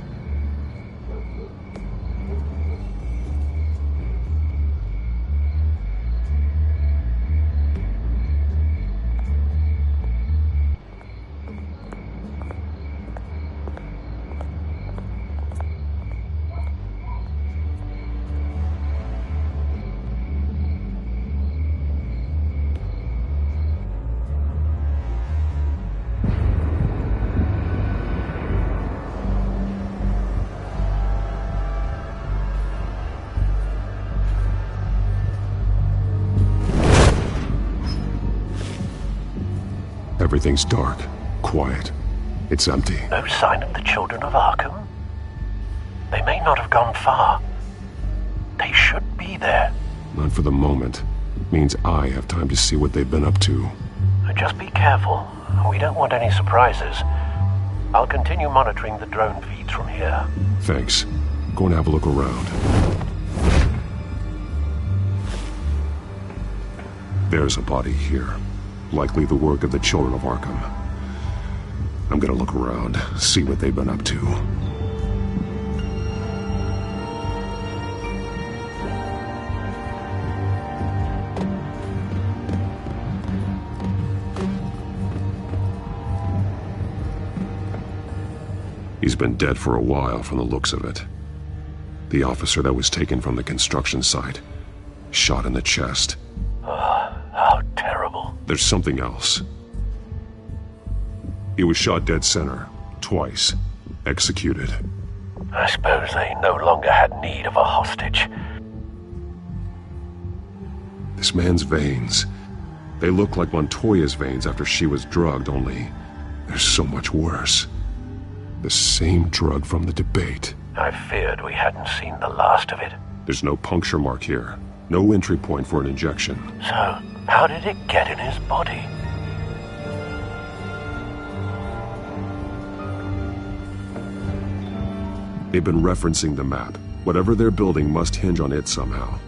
Everything's dark, quiet. It's empty. No sign of the children of Arkham? They may not have gone far. They should be there. Not for the moment. Means I have time to see what they've been up to. Just be careful. We don't want any surprises. I'll continue monitoring the drone feeds from here. Thanks. Go and have a look around. There's a body here. Likely the work of the children of Arkham. I'm gonna look around, see what they've been up to. He's been dead for a while from the looks of it. The officer that was taken from the construction site. Shot in the chest. How terrible. There's something else. He was shot dead center. Twice. Executed. I suppose they no longer had need of a hostage. This man's veins. They look like Montoya's veins after she was drugged, only they're so much worse. The same drug from the debate. I feared we hadn't seen the last of it. There's no puncture mark here. No entry point for an injection. So, how did it get in his body? They've been referencing the map. Whatever they're building must hinge on it somehow.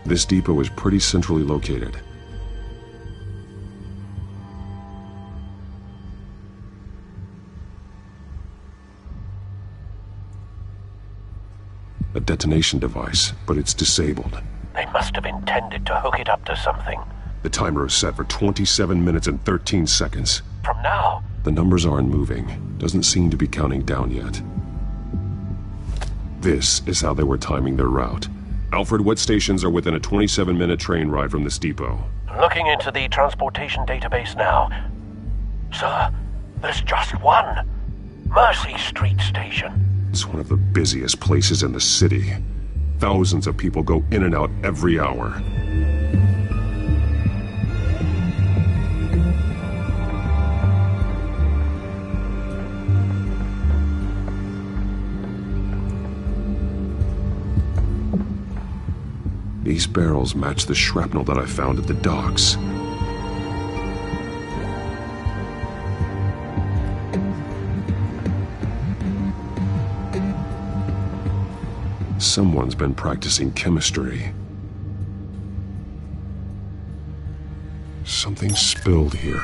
This depot is pretty centrally located. A detonation device, but it's disabled. They must have intended to hook it up to something. The timer is set for 27 minutes and 13 seconds. From now? The numbers aren't moving. Doesn't seem to be counting down yet. This is how they were timing their route. Alfred, what stations are within a 27-minute train ride from this depot? Looking into the transportation database now. Sir, there's just one. Mercy Street Station. It's one of the busiest places in the city. Thousands of people go in and out every hour. These barrels match the shrapnel that I found at the docks. Someone's been practicing chemistry. Something spilled here.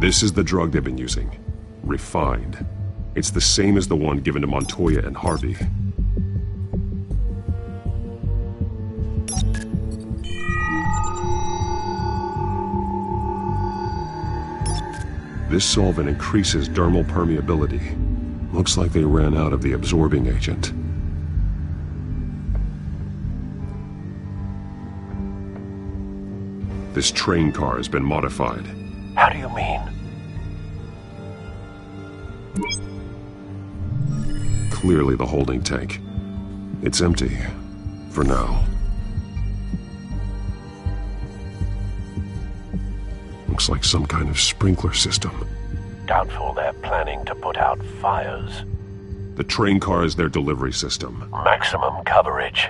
This is the drug they've been using. Refined. It's the same as the one given to Montoya and Harvey. This solvent increases dermal permeability. Looks like they ran out of the absorbing agent. This train car has been modified. How do you mean? Clearly the holding tank. It's empty. For now. Looks like some kind of sprinkler system. Doubtful they're planning to put out fires. The train car is their delivery system. Maximum coverage.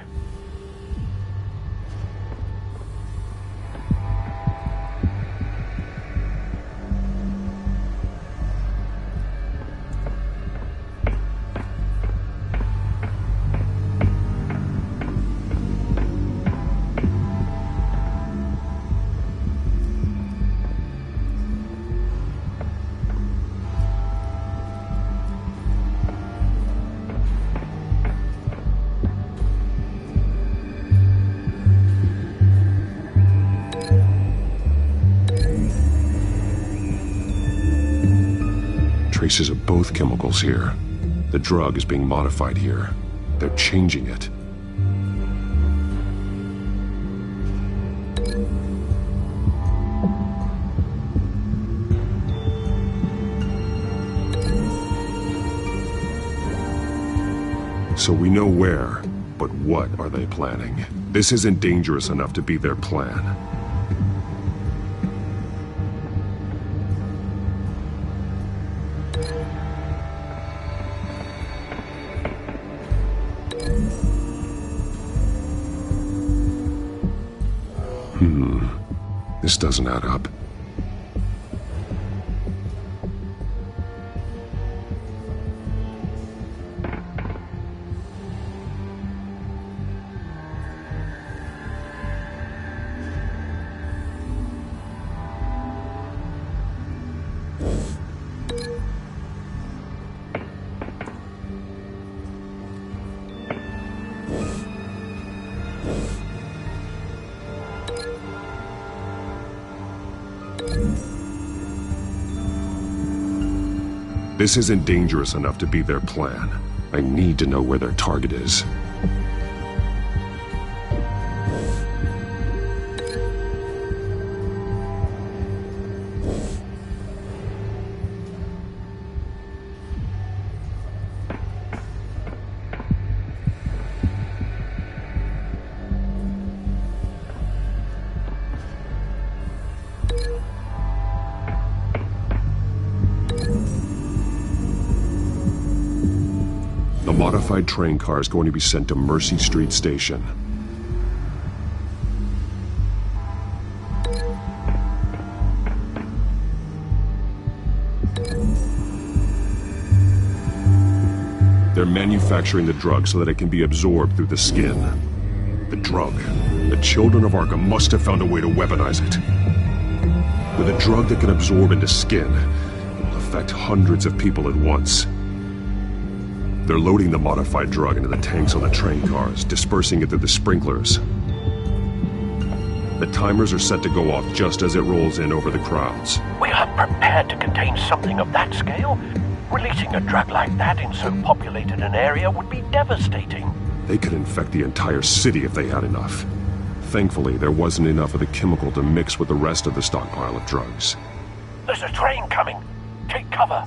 Traces of both chemicals here. The drug is being modified here. They're changing it. So we know where, but what are they planning? This isn't dangerous enough to be their plan. This doesn't add up. This isn't dangerous enough to be their plan. I need to know where their target is. The modified train car is going to be sent to Mercy Street Station. They're manufacturing the drug so that it can be absorbed through the skin. The drug. The children of Arkham must have found a way to weaponize it. With a drug that can absorb into skin, it will affect hundreds of people at once. They're loading the modified drug into the tanks on the train cars, dispersing it through the sprinklers. The timers are set to go off just as it rolls in over the crowds. We aren't prepared to contain something of that scale. Releasing a drug like that in so populated an area would be devastating. They could infect the entire city if they had enough. Thankfully, there wasn't enough of the chemical to mix with the rest of the stockpile of drugs. There's a train coming. Take cover.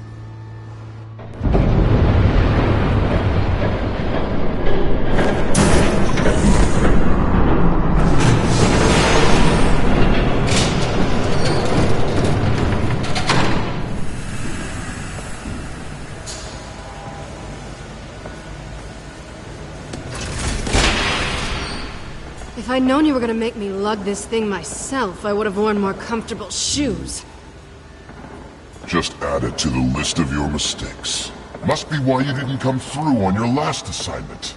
If I'd known you were gonna make me lug this thing myself, I would have worn more comfortable shoes. Just add it to the list of your mistakes. Must be why you didn't come through on your last assignment.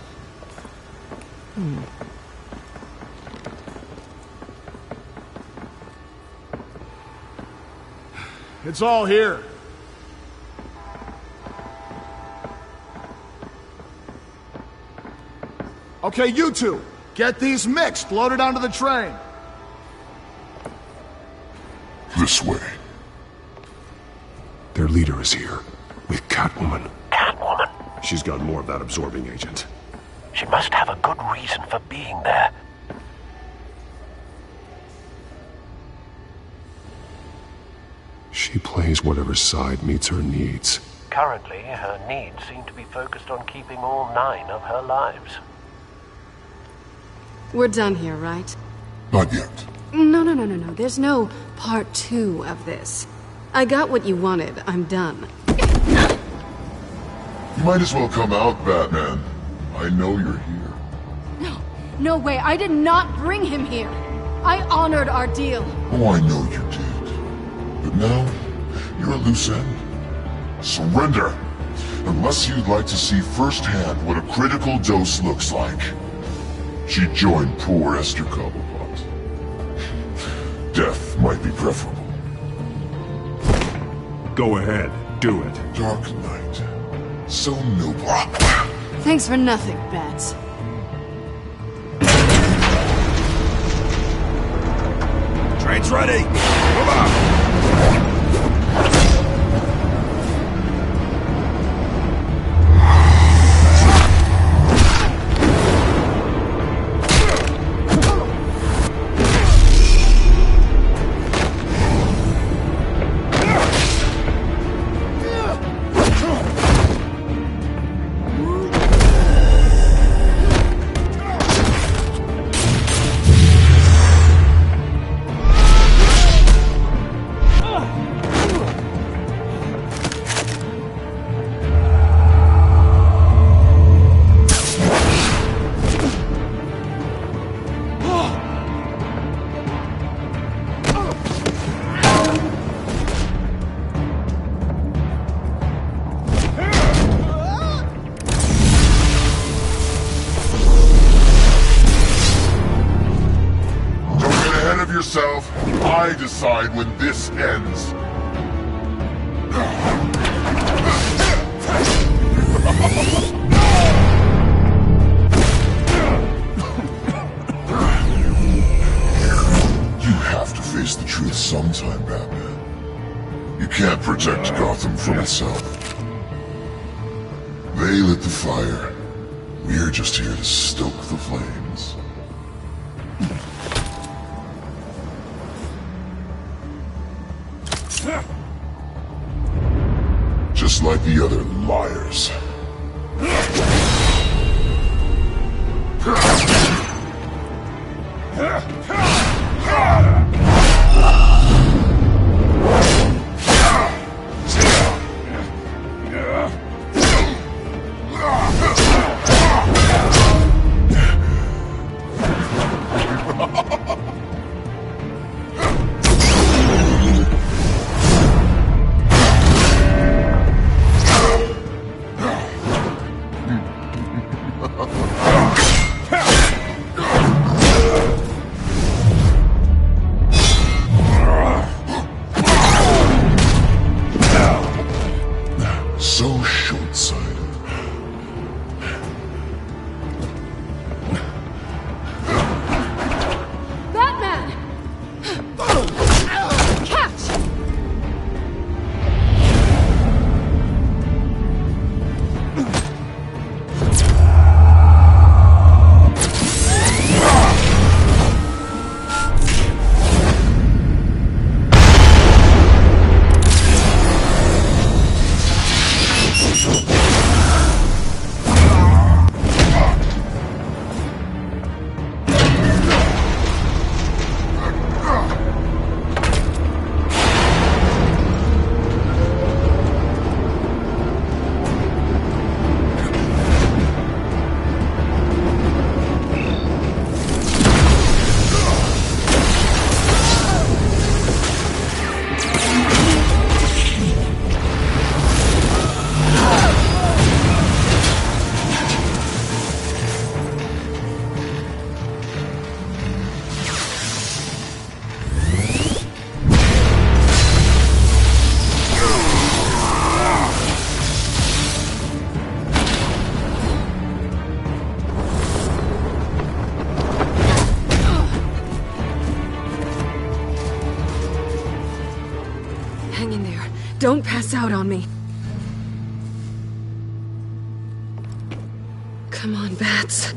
It's all here. Okay, you two. Get these mixed, loaded onto the train. This way. Their leader is here, with Catwoman. Catwoman? She's got more of that absorbing agent. She must have a good reason for being there. She plays whatever side meets her needs. Currently, her needs seem to be focused on keeping all 9 of her lives. We're done here, right? Not yet. No. There's no part 2 of this. I got what you wanted. I'm done. You might as well come out, Batman. I know you're here. No way. I did not bring him here. I honored our deal. Oh, I know you did. But now, you're a loose end. Surrender! Unless you'd like to see firsthand what a critical dose looks like. She joined poor Esther Cobblepot. Death might be preferable. Go ahead, do it. Dark Knight. So noble. Thanks for nothing, Bats. Train's ready! Move on! yourself. I decide when this ends. You have to face the truth sometime, Batman. You can't protect Gotham from itself. They lit the fire. We're just here to stoke the flames. Just like the other liars. So short-sighted. Batman! Catch! Hang in there. Don't pass out on me. Come on, Bats.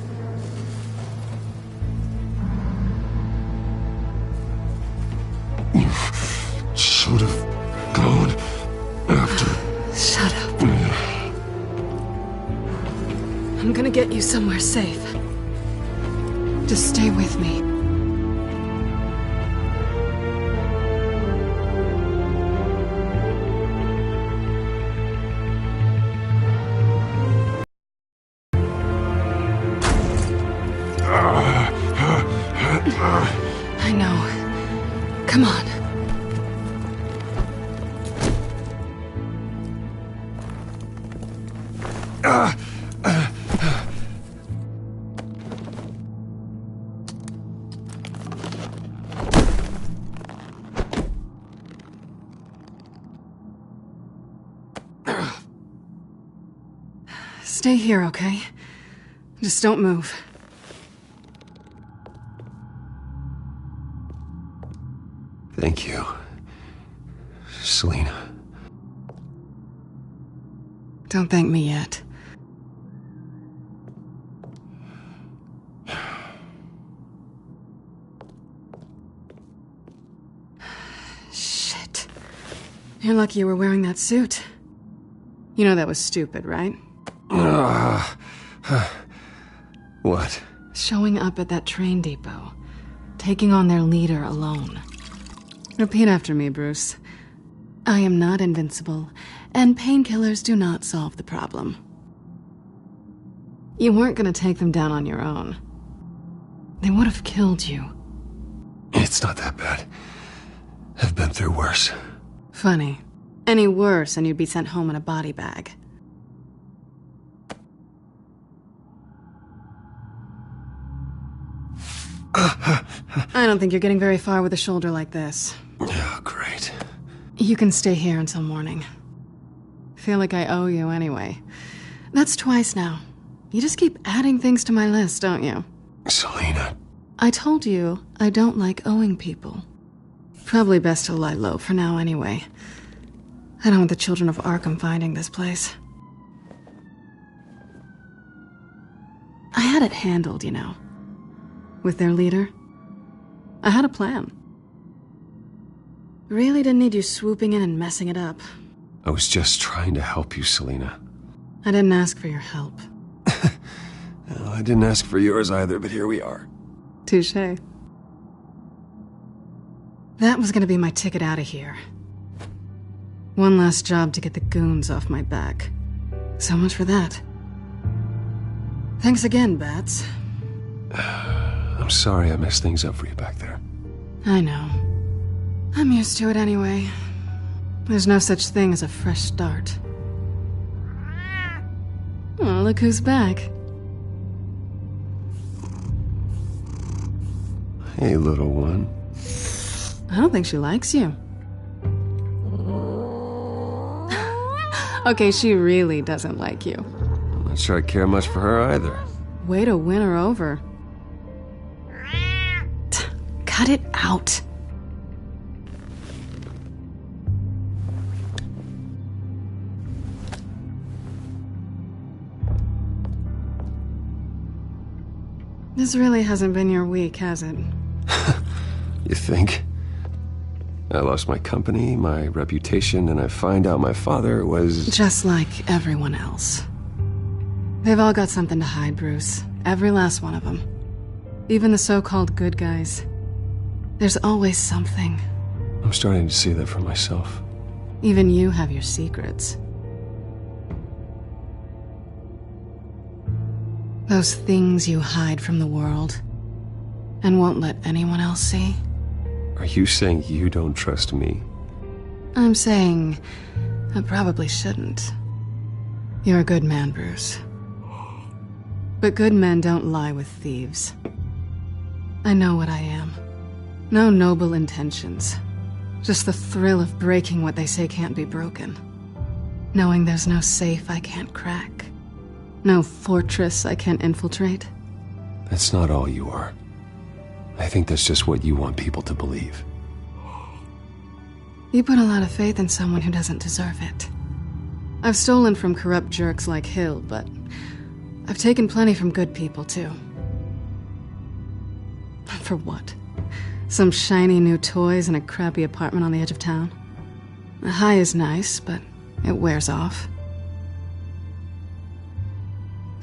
Should have gone after. Shut up. I'm gonna get you somewhere safe. Just stay with me. I know. Come on. Stay here, okay? Just don't move. Thank you, Selina. Don't thank me yet. Shit. You're lucky you were wearing that suit. You know that was stupid, right? What? Showing up at that train depot. Taking on their leader alone. Repeat after me, Bruce. I am not invincible, and painkillers do not solve the problem. You weren't gonna take them down on your own. They would have killed you. It's not that bad. I've been through worse. Funny. Any worse and you'd be sent home in a body bag. I don't think you're getting very far with a shoulder like this. Oh, great. You can stay here until morning. Feel like I owe you anyway. That's twice now. You just keep adding things to my list, don't you? Selina. I told you I don't like owing people. Probably best to lie low for now anyway. I don't want the children of Arkham finding this place. I had it handled, you know. With their leader. I had a plan. Really didn't need you swooping in and messing it up. I was just trying to help you, Selina. I didn't ask for your help. Well, I didn't ask for yours either, but here we are. Touché. That was gonna be my ticket out of here. One last job to get the goons off my back. So much for that. Thanks again, Bats. I'm sorry I messed things up for you back there. I know. I'm used to it anyway. There's no such thing as a fresh start. Oh, look who's back. Hey, little one. I don't think she likes you. Okay, she really doesn't like you. I'm not sure I care much for her either. Way to win her over. Cut it out. This really hasn't been your week, has it? You think? I lost my company, my reputation, and I find out my father was... Just like everyone else. They've all got something to hide, Bruce. Every last one of them. Even the so-called good guys. There's always something. I'm starting to see that for myself. Even you have your secrets. Those things you hide from the world and won't let anyone else see. Are you saying you don't trust me? I'm saying I probably shouldn't. You're a good man, Bruce. But good men don't lie with thieves. I know what I am. No noble intentions. Just the thrill of breaking what they say can't be broken. Knowing there's no safe I can't crack. No fortress I can't infiltrate. That's not all you are. I think that's just what you want people to believe. You put a lot of faith in someone who doesn't deserve it. I've stolen from corrupt jerks like Hill, but I've taken plenty from good people, too. For what? Some shiny new toys and a crappy apartment on the edge of town? The high is nice, but it wears off.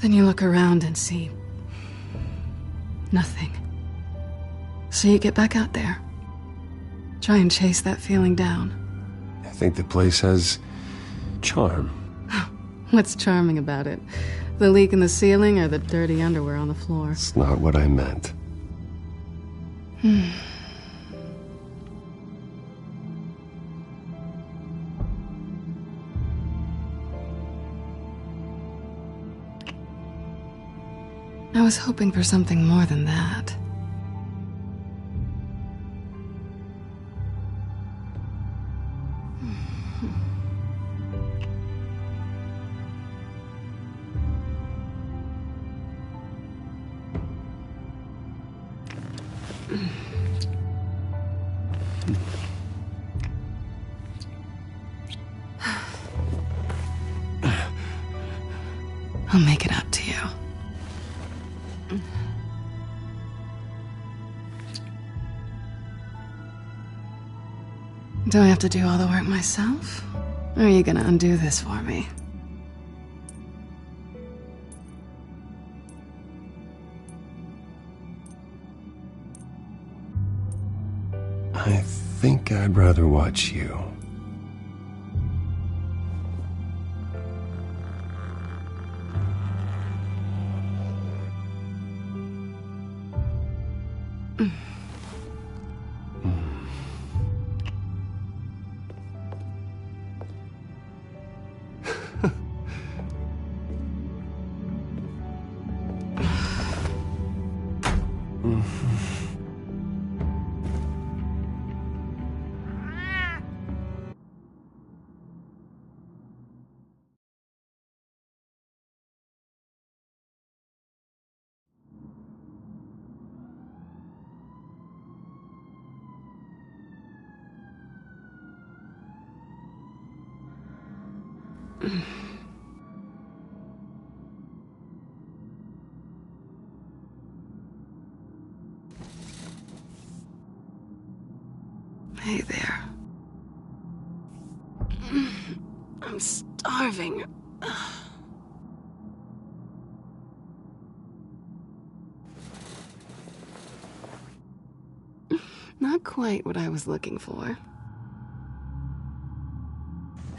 Then you look around and see... nothing. So you get back out there. Try and chase that feeling down. I think the place has... charm. What's charming about it? The leak in the ceiling or the dirty underwear on the floor? It's not what I meant. I was hoping for something more than that. I'll make it up to you. Do I have to do all the work myself? Or are you gonna undo this for me? I think I'd rather watch you. Hey there. I'm starving. Not quite what I was looking for.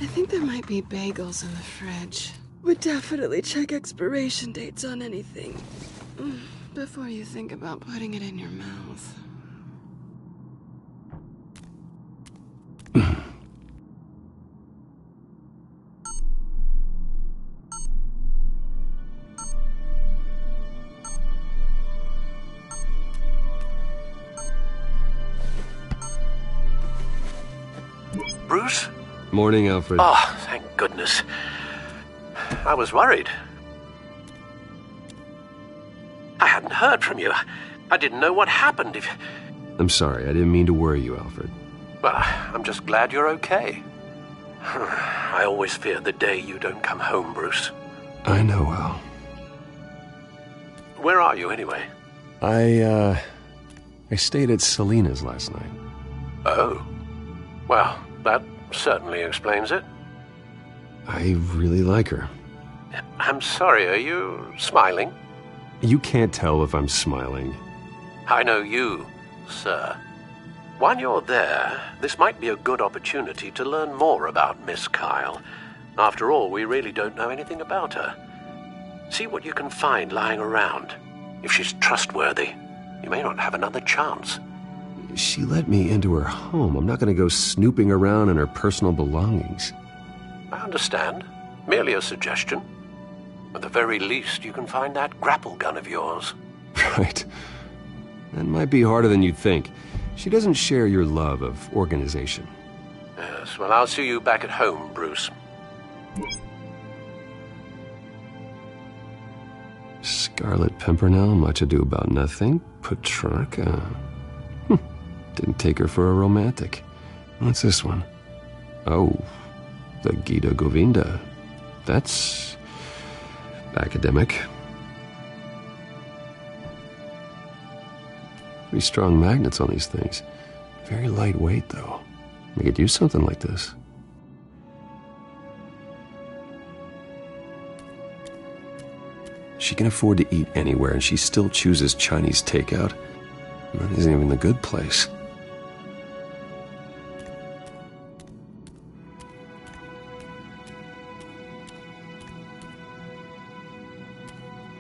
I think there might be bagels in the fridge. Would definitely check expiration dates on anything before you think about putting it in your mouth. Bruce? Morning, Alfred. Oh, thank goodness. I was worried. I hadn't heard from you. I didn't know what happened if... I'm sorry, I didn't mean to worry you, Alfred. Well, I'm just glad you're okay. I always fear the day you don't come home, Bruce. I know, Al. Where are you, anyway? I stayed at Selena's last night. Oh. Well, that certainly explains it. I really like her. I'm sorry, are you smiling? You can't tell if I'm smiling. I know you, sir. While you're there, this might be a good opportunity to learn more about Miss Kyle. After all, we really don't know anything about her. See what you can find lying around. If she's trustworthy, you may not have another chance. She let me into her home. I'm not going to go snooping around in her personal belongings. I understand. Merely a suggestion. At the very least, you can find that grapple gun of yours. Right. That might be harder than you'd think. She doesn't share your love of organization. Yes, well, I'll see you back at home, Bruce. Scarlet Pimpernel, Much Ado About Nothing, Petrarca. Didn't take her for a romantic. What's this one? Oh, the Gita Govinda. That's academic. Pretty strong magnets on these things. Very lightweight, though. I could use something like this. She can afford to eat anywhere, and she still chooses Chinese takeout. That isn't even the good place.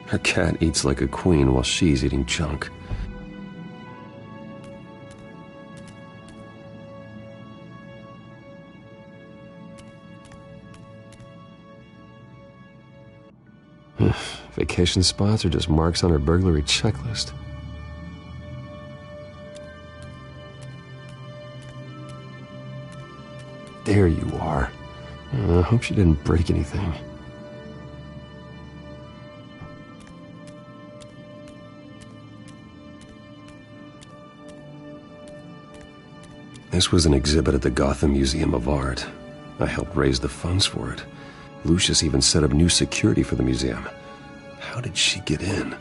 Her cat eats like a queen while she's eating junk. Vacation spots are just marks on her burglary checklist. There you are. I hope she didn't break anything. This was an exhibit at the Gotham Museum of Art. I helped raise the funds for it. Lucius even set up new security for the museum. How did she get in?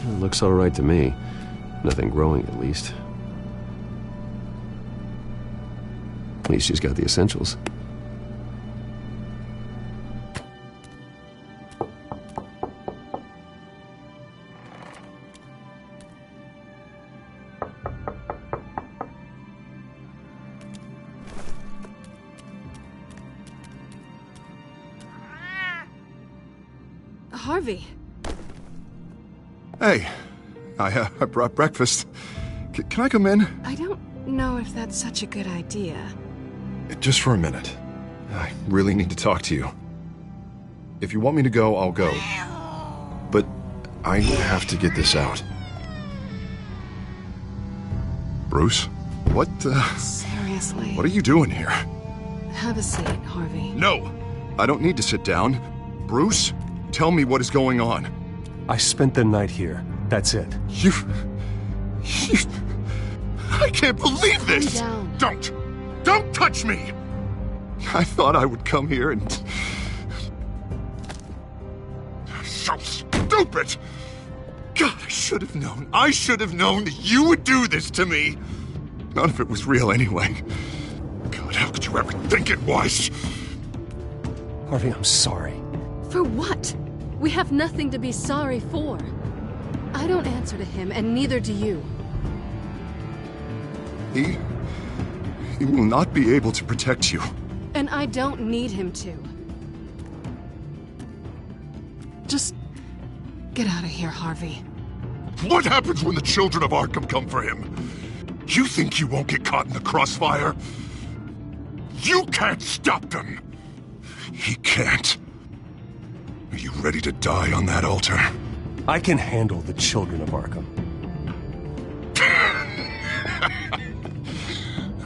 It looks all right to me. Nothing growing, at least. At least she's got the essentials. Harvey. Hey, I brought breakfast. Can I come in? I don't know if that's such a good idea. Just for a minute. I really need to talk to you. If you want me to go, I'll go. But I have to get this out. Bruce? What, Seriously? What are you doing here? Have a seat, Harvey. No! I don't need to sit down. Bruce, tell me what is going on. I spent the night here. That's it. You... I can't believe this! Calm down. Don't touch me! I thought I would come here and... So stupid! God, I should have known. I should have known that you would do this to me. None of it was real anyway. God, how could you ever think it was? Harvey, I'm sorry. For what? We have nothing to be sorry for. I don't answer to him, and neither do you. He will not be able to protect you. And I don't need him to. Just get out of here, Harvey. What happens when the children of Arkham come for him? You think you won't get caught in the crossfire? You can't stop them! He can't. Are you ready to die on that altar? I can handle the children of Arkham.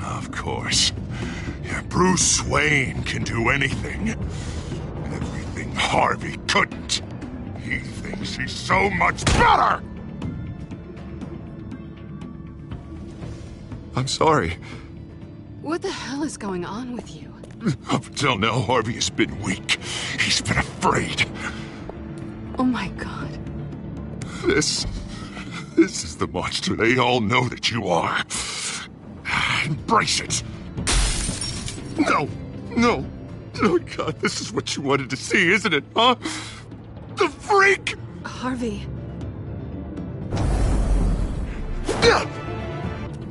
Of course. Yeah, Bruce Wayne can do anything. Everything Harvey couldn't. He thinks he's so much better! I'm sorry. What the hell is going on with you? Up until now, Harvey has been weak. He's been afraid. Oh my God. This is the monster they all know that you are. Embrace it. No. Oh God, this is what you wanted to see, isn't it, huh? The freak! Harvey.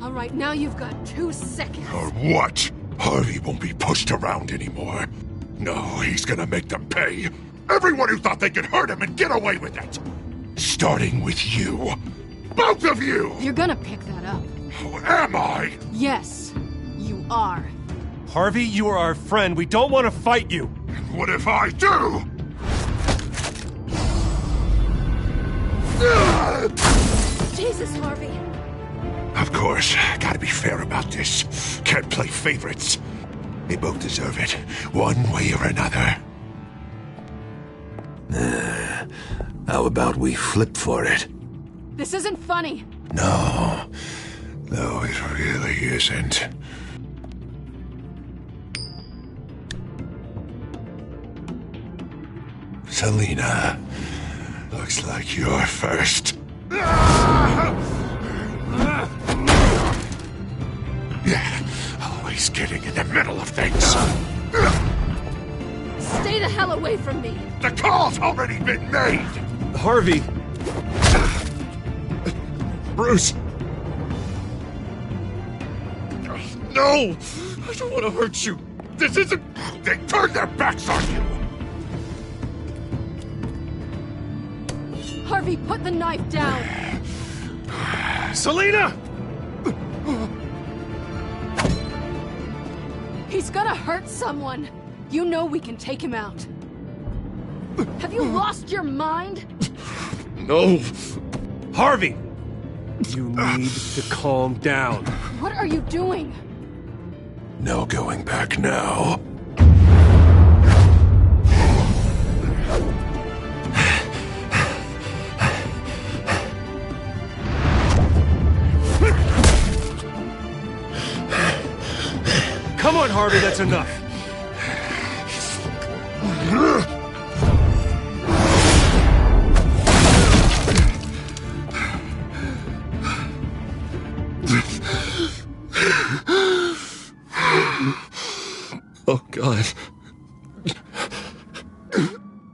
All right, now you've got 2 seconds. Or what? Harvey won't be pushed around anymore. No, he's gonna make them pay. Everyone who thought they could hurt him and get away with it. Starting with you. Both of you! You're gonna pick that up. Oh, am I? Yes, you are. Harvey, you are our friend. We don't want to fight you. And what if I do? Jesus, Harvey. Of course, gotta be fair about this. Can't play favorites. They both deserve it, one way or another. How about we flip for it? This isn't funny. No, it really isn't. Selina, looks like you're first. Yeah, always getting in the middle of things. Stay the hell away from me. The call's already been made. Harvey. Bruce. No! I don't want to hurt you. This isn't... They turned their backs on you. Harvey, put the knife down. Selina! He's gonna hurt someone. You know we can take him out. Have you lost your mind? No. Harvey! You need to calm down. What are you doing? No going back now. Come on, Harvey, that's enough. Oh, God.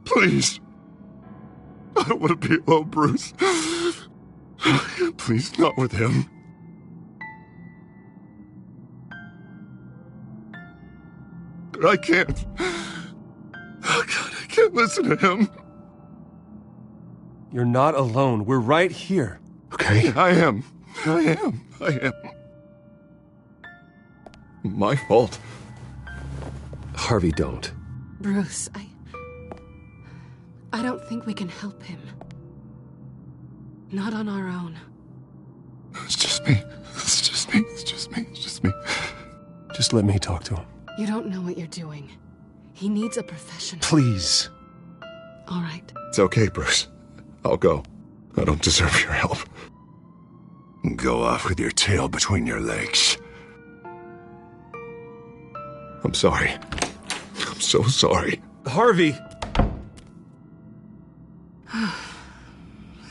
Please. I don't want to be alone, Bruce. Please, not with him. But I can't. Oh, God, I can't listen to him. You're not alone. We're right here. Okay. I am. I am. My fault. Harvey, don't. Bruce, I don't think we can help him. Not on our own. It's just me. Just let me talk to him. You don't know what you're doing. He needs a professional. Please. All right. It's okay, Bruce. I'll go. I don't deserve your help. Go off with your tail between your legs. I'm sorry. I'm so sorry. Harvey!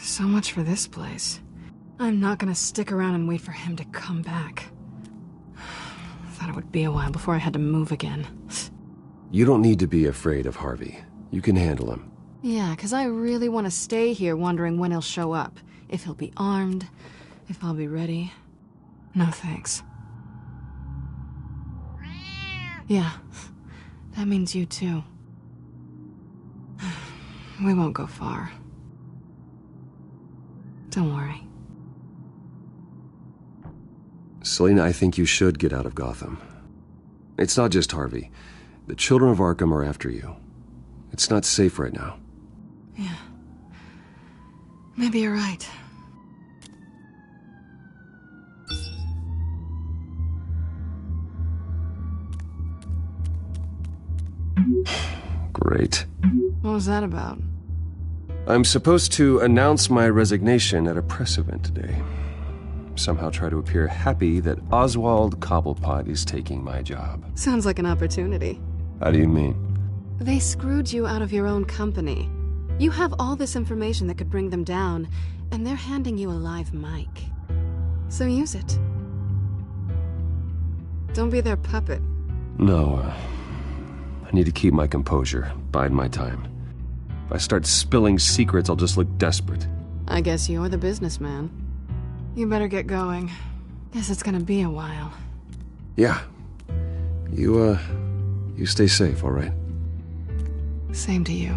So much for this place. I'm not gonna stick around and wait for him to come back. Thought it would be a while before I had to move again. You don't need to be afraid of Harvey. You can handle him. Yeah, 'cause I really want to stay here wondering when he'll show up. If he'll be armed, if I'll be ready. No thanks. Yeah, that means you too. We won't go far. Don't worry. Selina, I think you should get out of Gotham. It's not just Harvey. The children of Arkham are after you. It's not safe right now. Yeah. Maybe you're right. Great. What was that about? I'm supposed to announce my resignation at a press event today. Somehow try to appear happy that Oswald Cobblepot is taking my job. Sounds like an opportunity. How do you mean? They screwed you out of your own company. You have all this information that could bring them down, and they're handing you a live mic. So use it. Don't be their puppet. No, I need to keep my composure, bide my time. If I start spilling secrets, I'll just look desperate. I guess you're the businessman. You better get going. Guess it's gonna be a while. Yeah. You stay safe, all right? Same to you.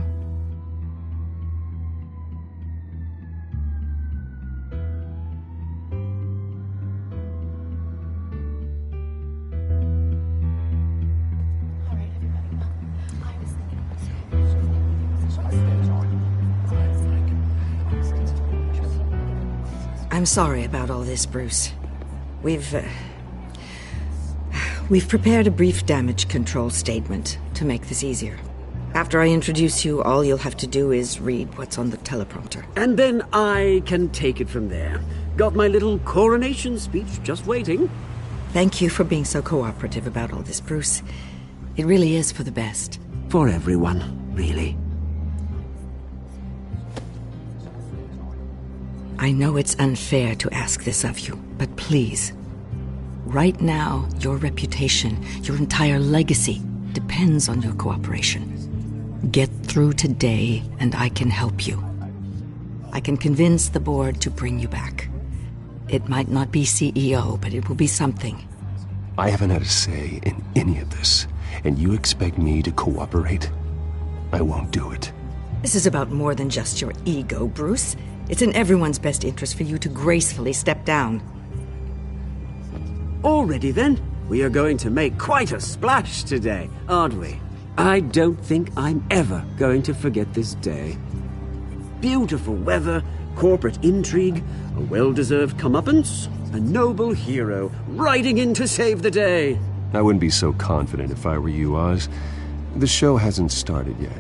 I'm sorry about all this, Bruce. We've prepared a brief damage control statement to make this easier. After I introduce you, all you'll have to do is read what's on the teleprompter. And then I can take it from there. Got my little coronation speech just waiting. Thank you for being so cooperative about all this, Bruce. It really is for the best. For everyone, really. I know it's unfair to ask this of you, but please. Right now, your reputation, your entire legacy, depends on your cooperation. Get through today, and I can help you. I can convince the board to bring you back. It might not be CEO, but it will be something. I haven't had a say in any of this, and you expect me to cooperate? I won't do it. This is about more than just your ego, Bruce. It's in everyone's best interest for you to gracefully step down. Already then, we are going to make quite a splash today, aren't we? I don't think I'm ever going to forget this day. Beautiful weather, corporate intrigue, a well-deserved comeuppance, a noble hero riding in to save the day. I wouldn't be so confident if I were you, Oz. The show hasn't started yet.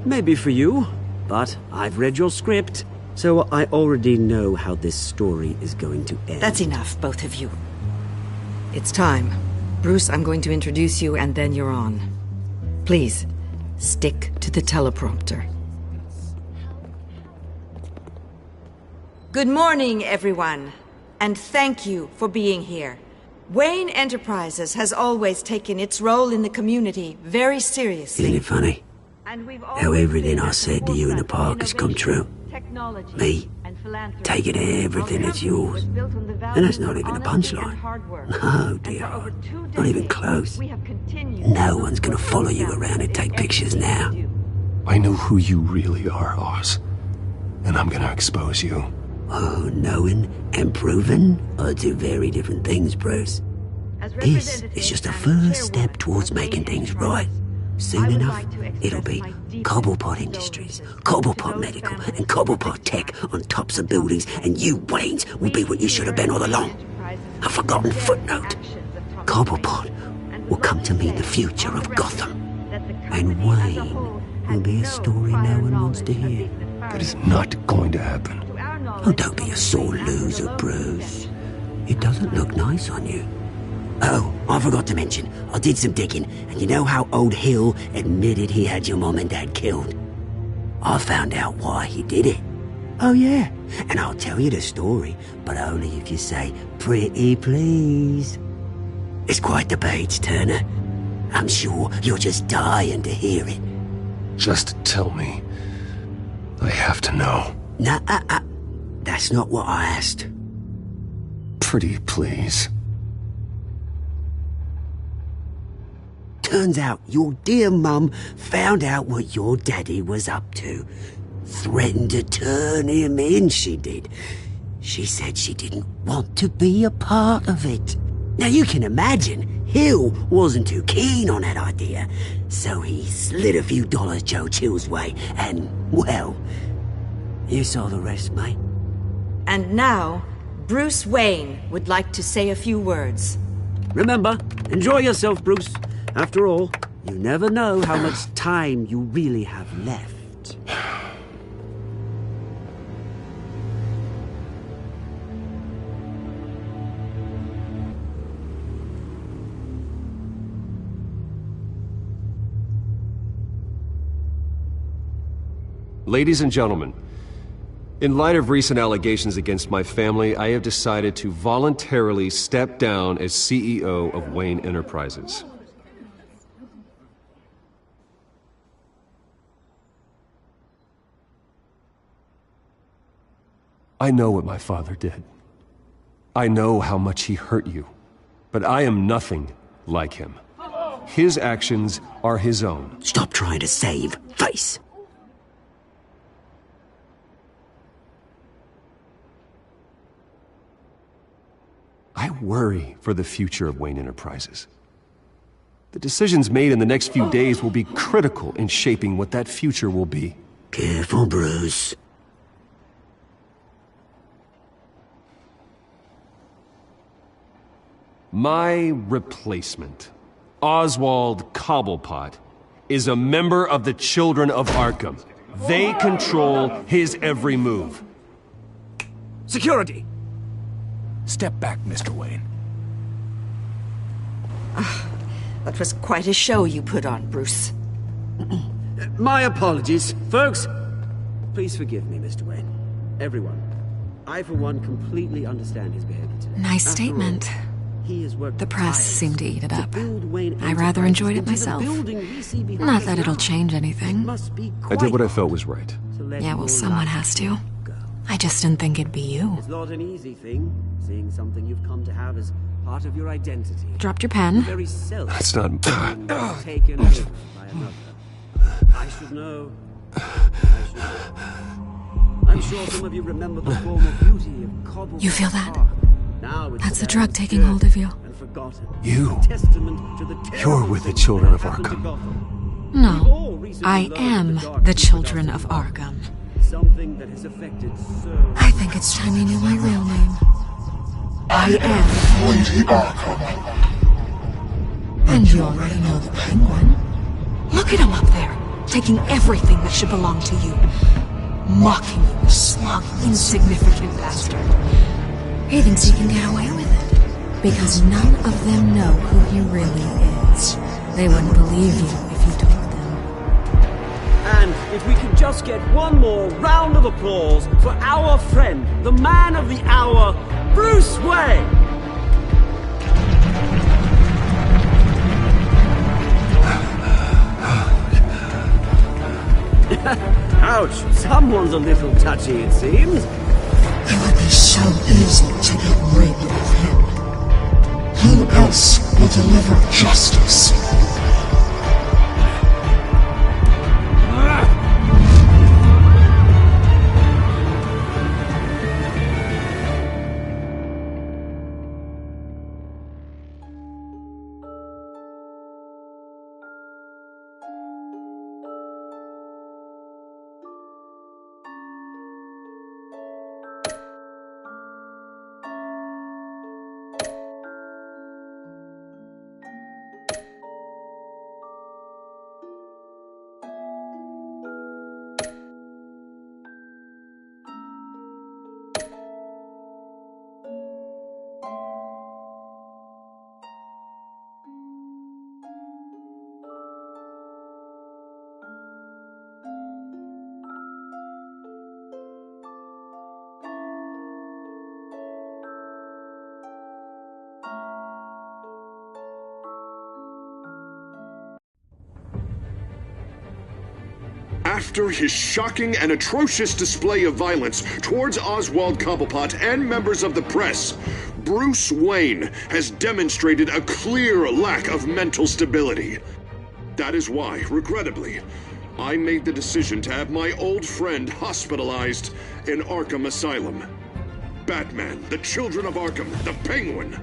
Maybe for you, but I've read your script, so I already know how this story is going to end. That's enough, both of you. It's time. Bruce, I'm going to introduce you, and then you're on. Please, stick to the teleprompter. Good morning, everyone, and thank you for being here. Wayne Enterprises has always taken its role in the community very seriously. Isn't it funny? How everything I said to you in the park has come true. Me, taking everything that's yours. And that's not even a punchline. No, dear. Not even close. No one's gonna follow you around and take pictures now. I know who you really are, Oz. And I'm gonna expose you. Oh, knowing and proving are two very different things, Bruce. This is just a first step towards making things right. Soon enough, it'll be Cobblepot Industries, Cobblepot Medical, and Cobblepot Tech on tops of buildings, and you, Waynes, will be what you should have been all along. A forgotten footnote. Cobblepot will come to mean the future of Gotham. And Wayne will be a story no one wants to hear. That is not going to happen. Oh, don't be a sore loser, Bruce. It doesn't look nice on you. Oh, I forgot to mention, I did some digging, and you know how old Hill admitted he had your mom and dad killed? I found out why he did it. Oh yeah, and I'll tell you the story, but only if you say, pretty please. It's quite the page, Turner. I'm sure you're just dying to hear it. Just tell me. I have to know. Nah, that's not what I asked. Pretty please. Turns out your dear mum found out what your daddy was up to. Threatened to turn him in, she did. She said she didn't want to be a part of it. Now you can imagine, Hill wasn't too keen on that idea. So he slid a few dollars Joe Chill's way, and, well, you saw the rest, mate. And now, Bruce Wayne would like to say a few words. Remember, enjoy yourself, Bruce. After all, you never know how much time you really have left. Ladies and gentlemen, in light of recent allegations against my family, I have decided to voluntarily step down as CEO of Wayne Enterprises. I know what my father did. I know how much he hurt you, but I am nothing like him. His actions are his own. Stop trying to save face. I worry for the future of Wayne Enterprises. The decisions made in the next few days will be critical in shaping what that future will be. Careful, Bruce. My replacement, Oswald Cobblepot, is a member of the Children of Arkham. They control his every move. Security! Step back, Mr. Wayne. That was quite a show you put on, Bruce. My apologies, folks. Please forgive me, Mr. Wayne. Everyone. I, for one, completely understand his behavior today. Nice statement. The press seemed to eat it up. I rather enjoyed it myself. Not that it'll change anything. I did what I felt was right. Yeah, well, someone has to. I just didn't think it'd be you. It's not an easy thing, seeing something you've come to have as part of your identity. Dropped your pen. That's not... Taken over by another. I should know. I'm sure some of you remember the former beauty of Cobblepot. You feel that? Now That's the drug taking hold of you. You. You're with the Children of Arkham. No, I am the Children of Arkham. Something that has affected so... I think it's time you knew my real name. I am Lady Arkham. And you already know the Penguin. Look at him up there, taking everything that should belong to you. Mocking you, a smug, insignificant bastard. He thinks he can get away with it. Because none of them know who he really is. They wouldn't believe you if you told them. And if we could just get one more round of applause for our friend, the man of the hour, Bruce Wayne! Ouch, someone's a little touchy, it seems. It would be so easy to get rid of him. Who else will deliver justice? After his shocking and atrocious display of violence towards Oswald Cobblepot and members of the press, Bruce Wayne has demonstrated a clear lack of mental stability. That is why, regrettably, I made the decision to have my old friend hospitalized in Arkham Asylum. Batman, the Children of Arkham, the Penguin.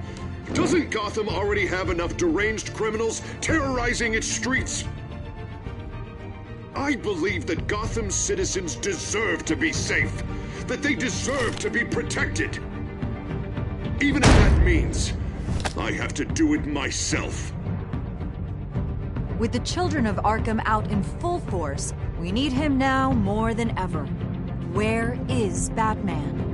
Doesn't Gotham already have enough deranged criminals terrorizing its streets? I believe that Gotham's citizens deserve to be safe, that they deserve to be protected. Even if that means I have to do it myself. With the Children of Arkham out in full force, we need him now more than ever. Where is Batman?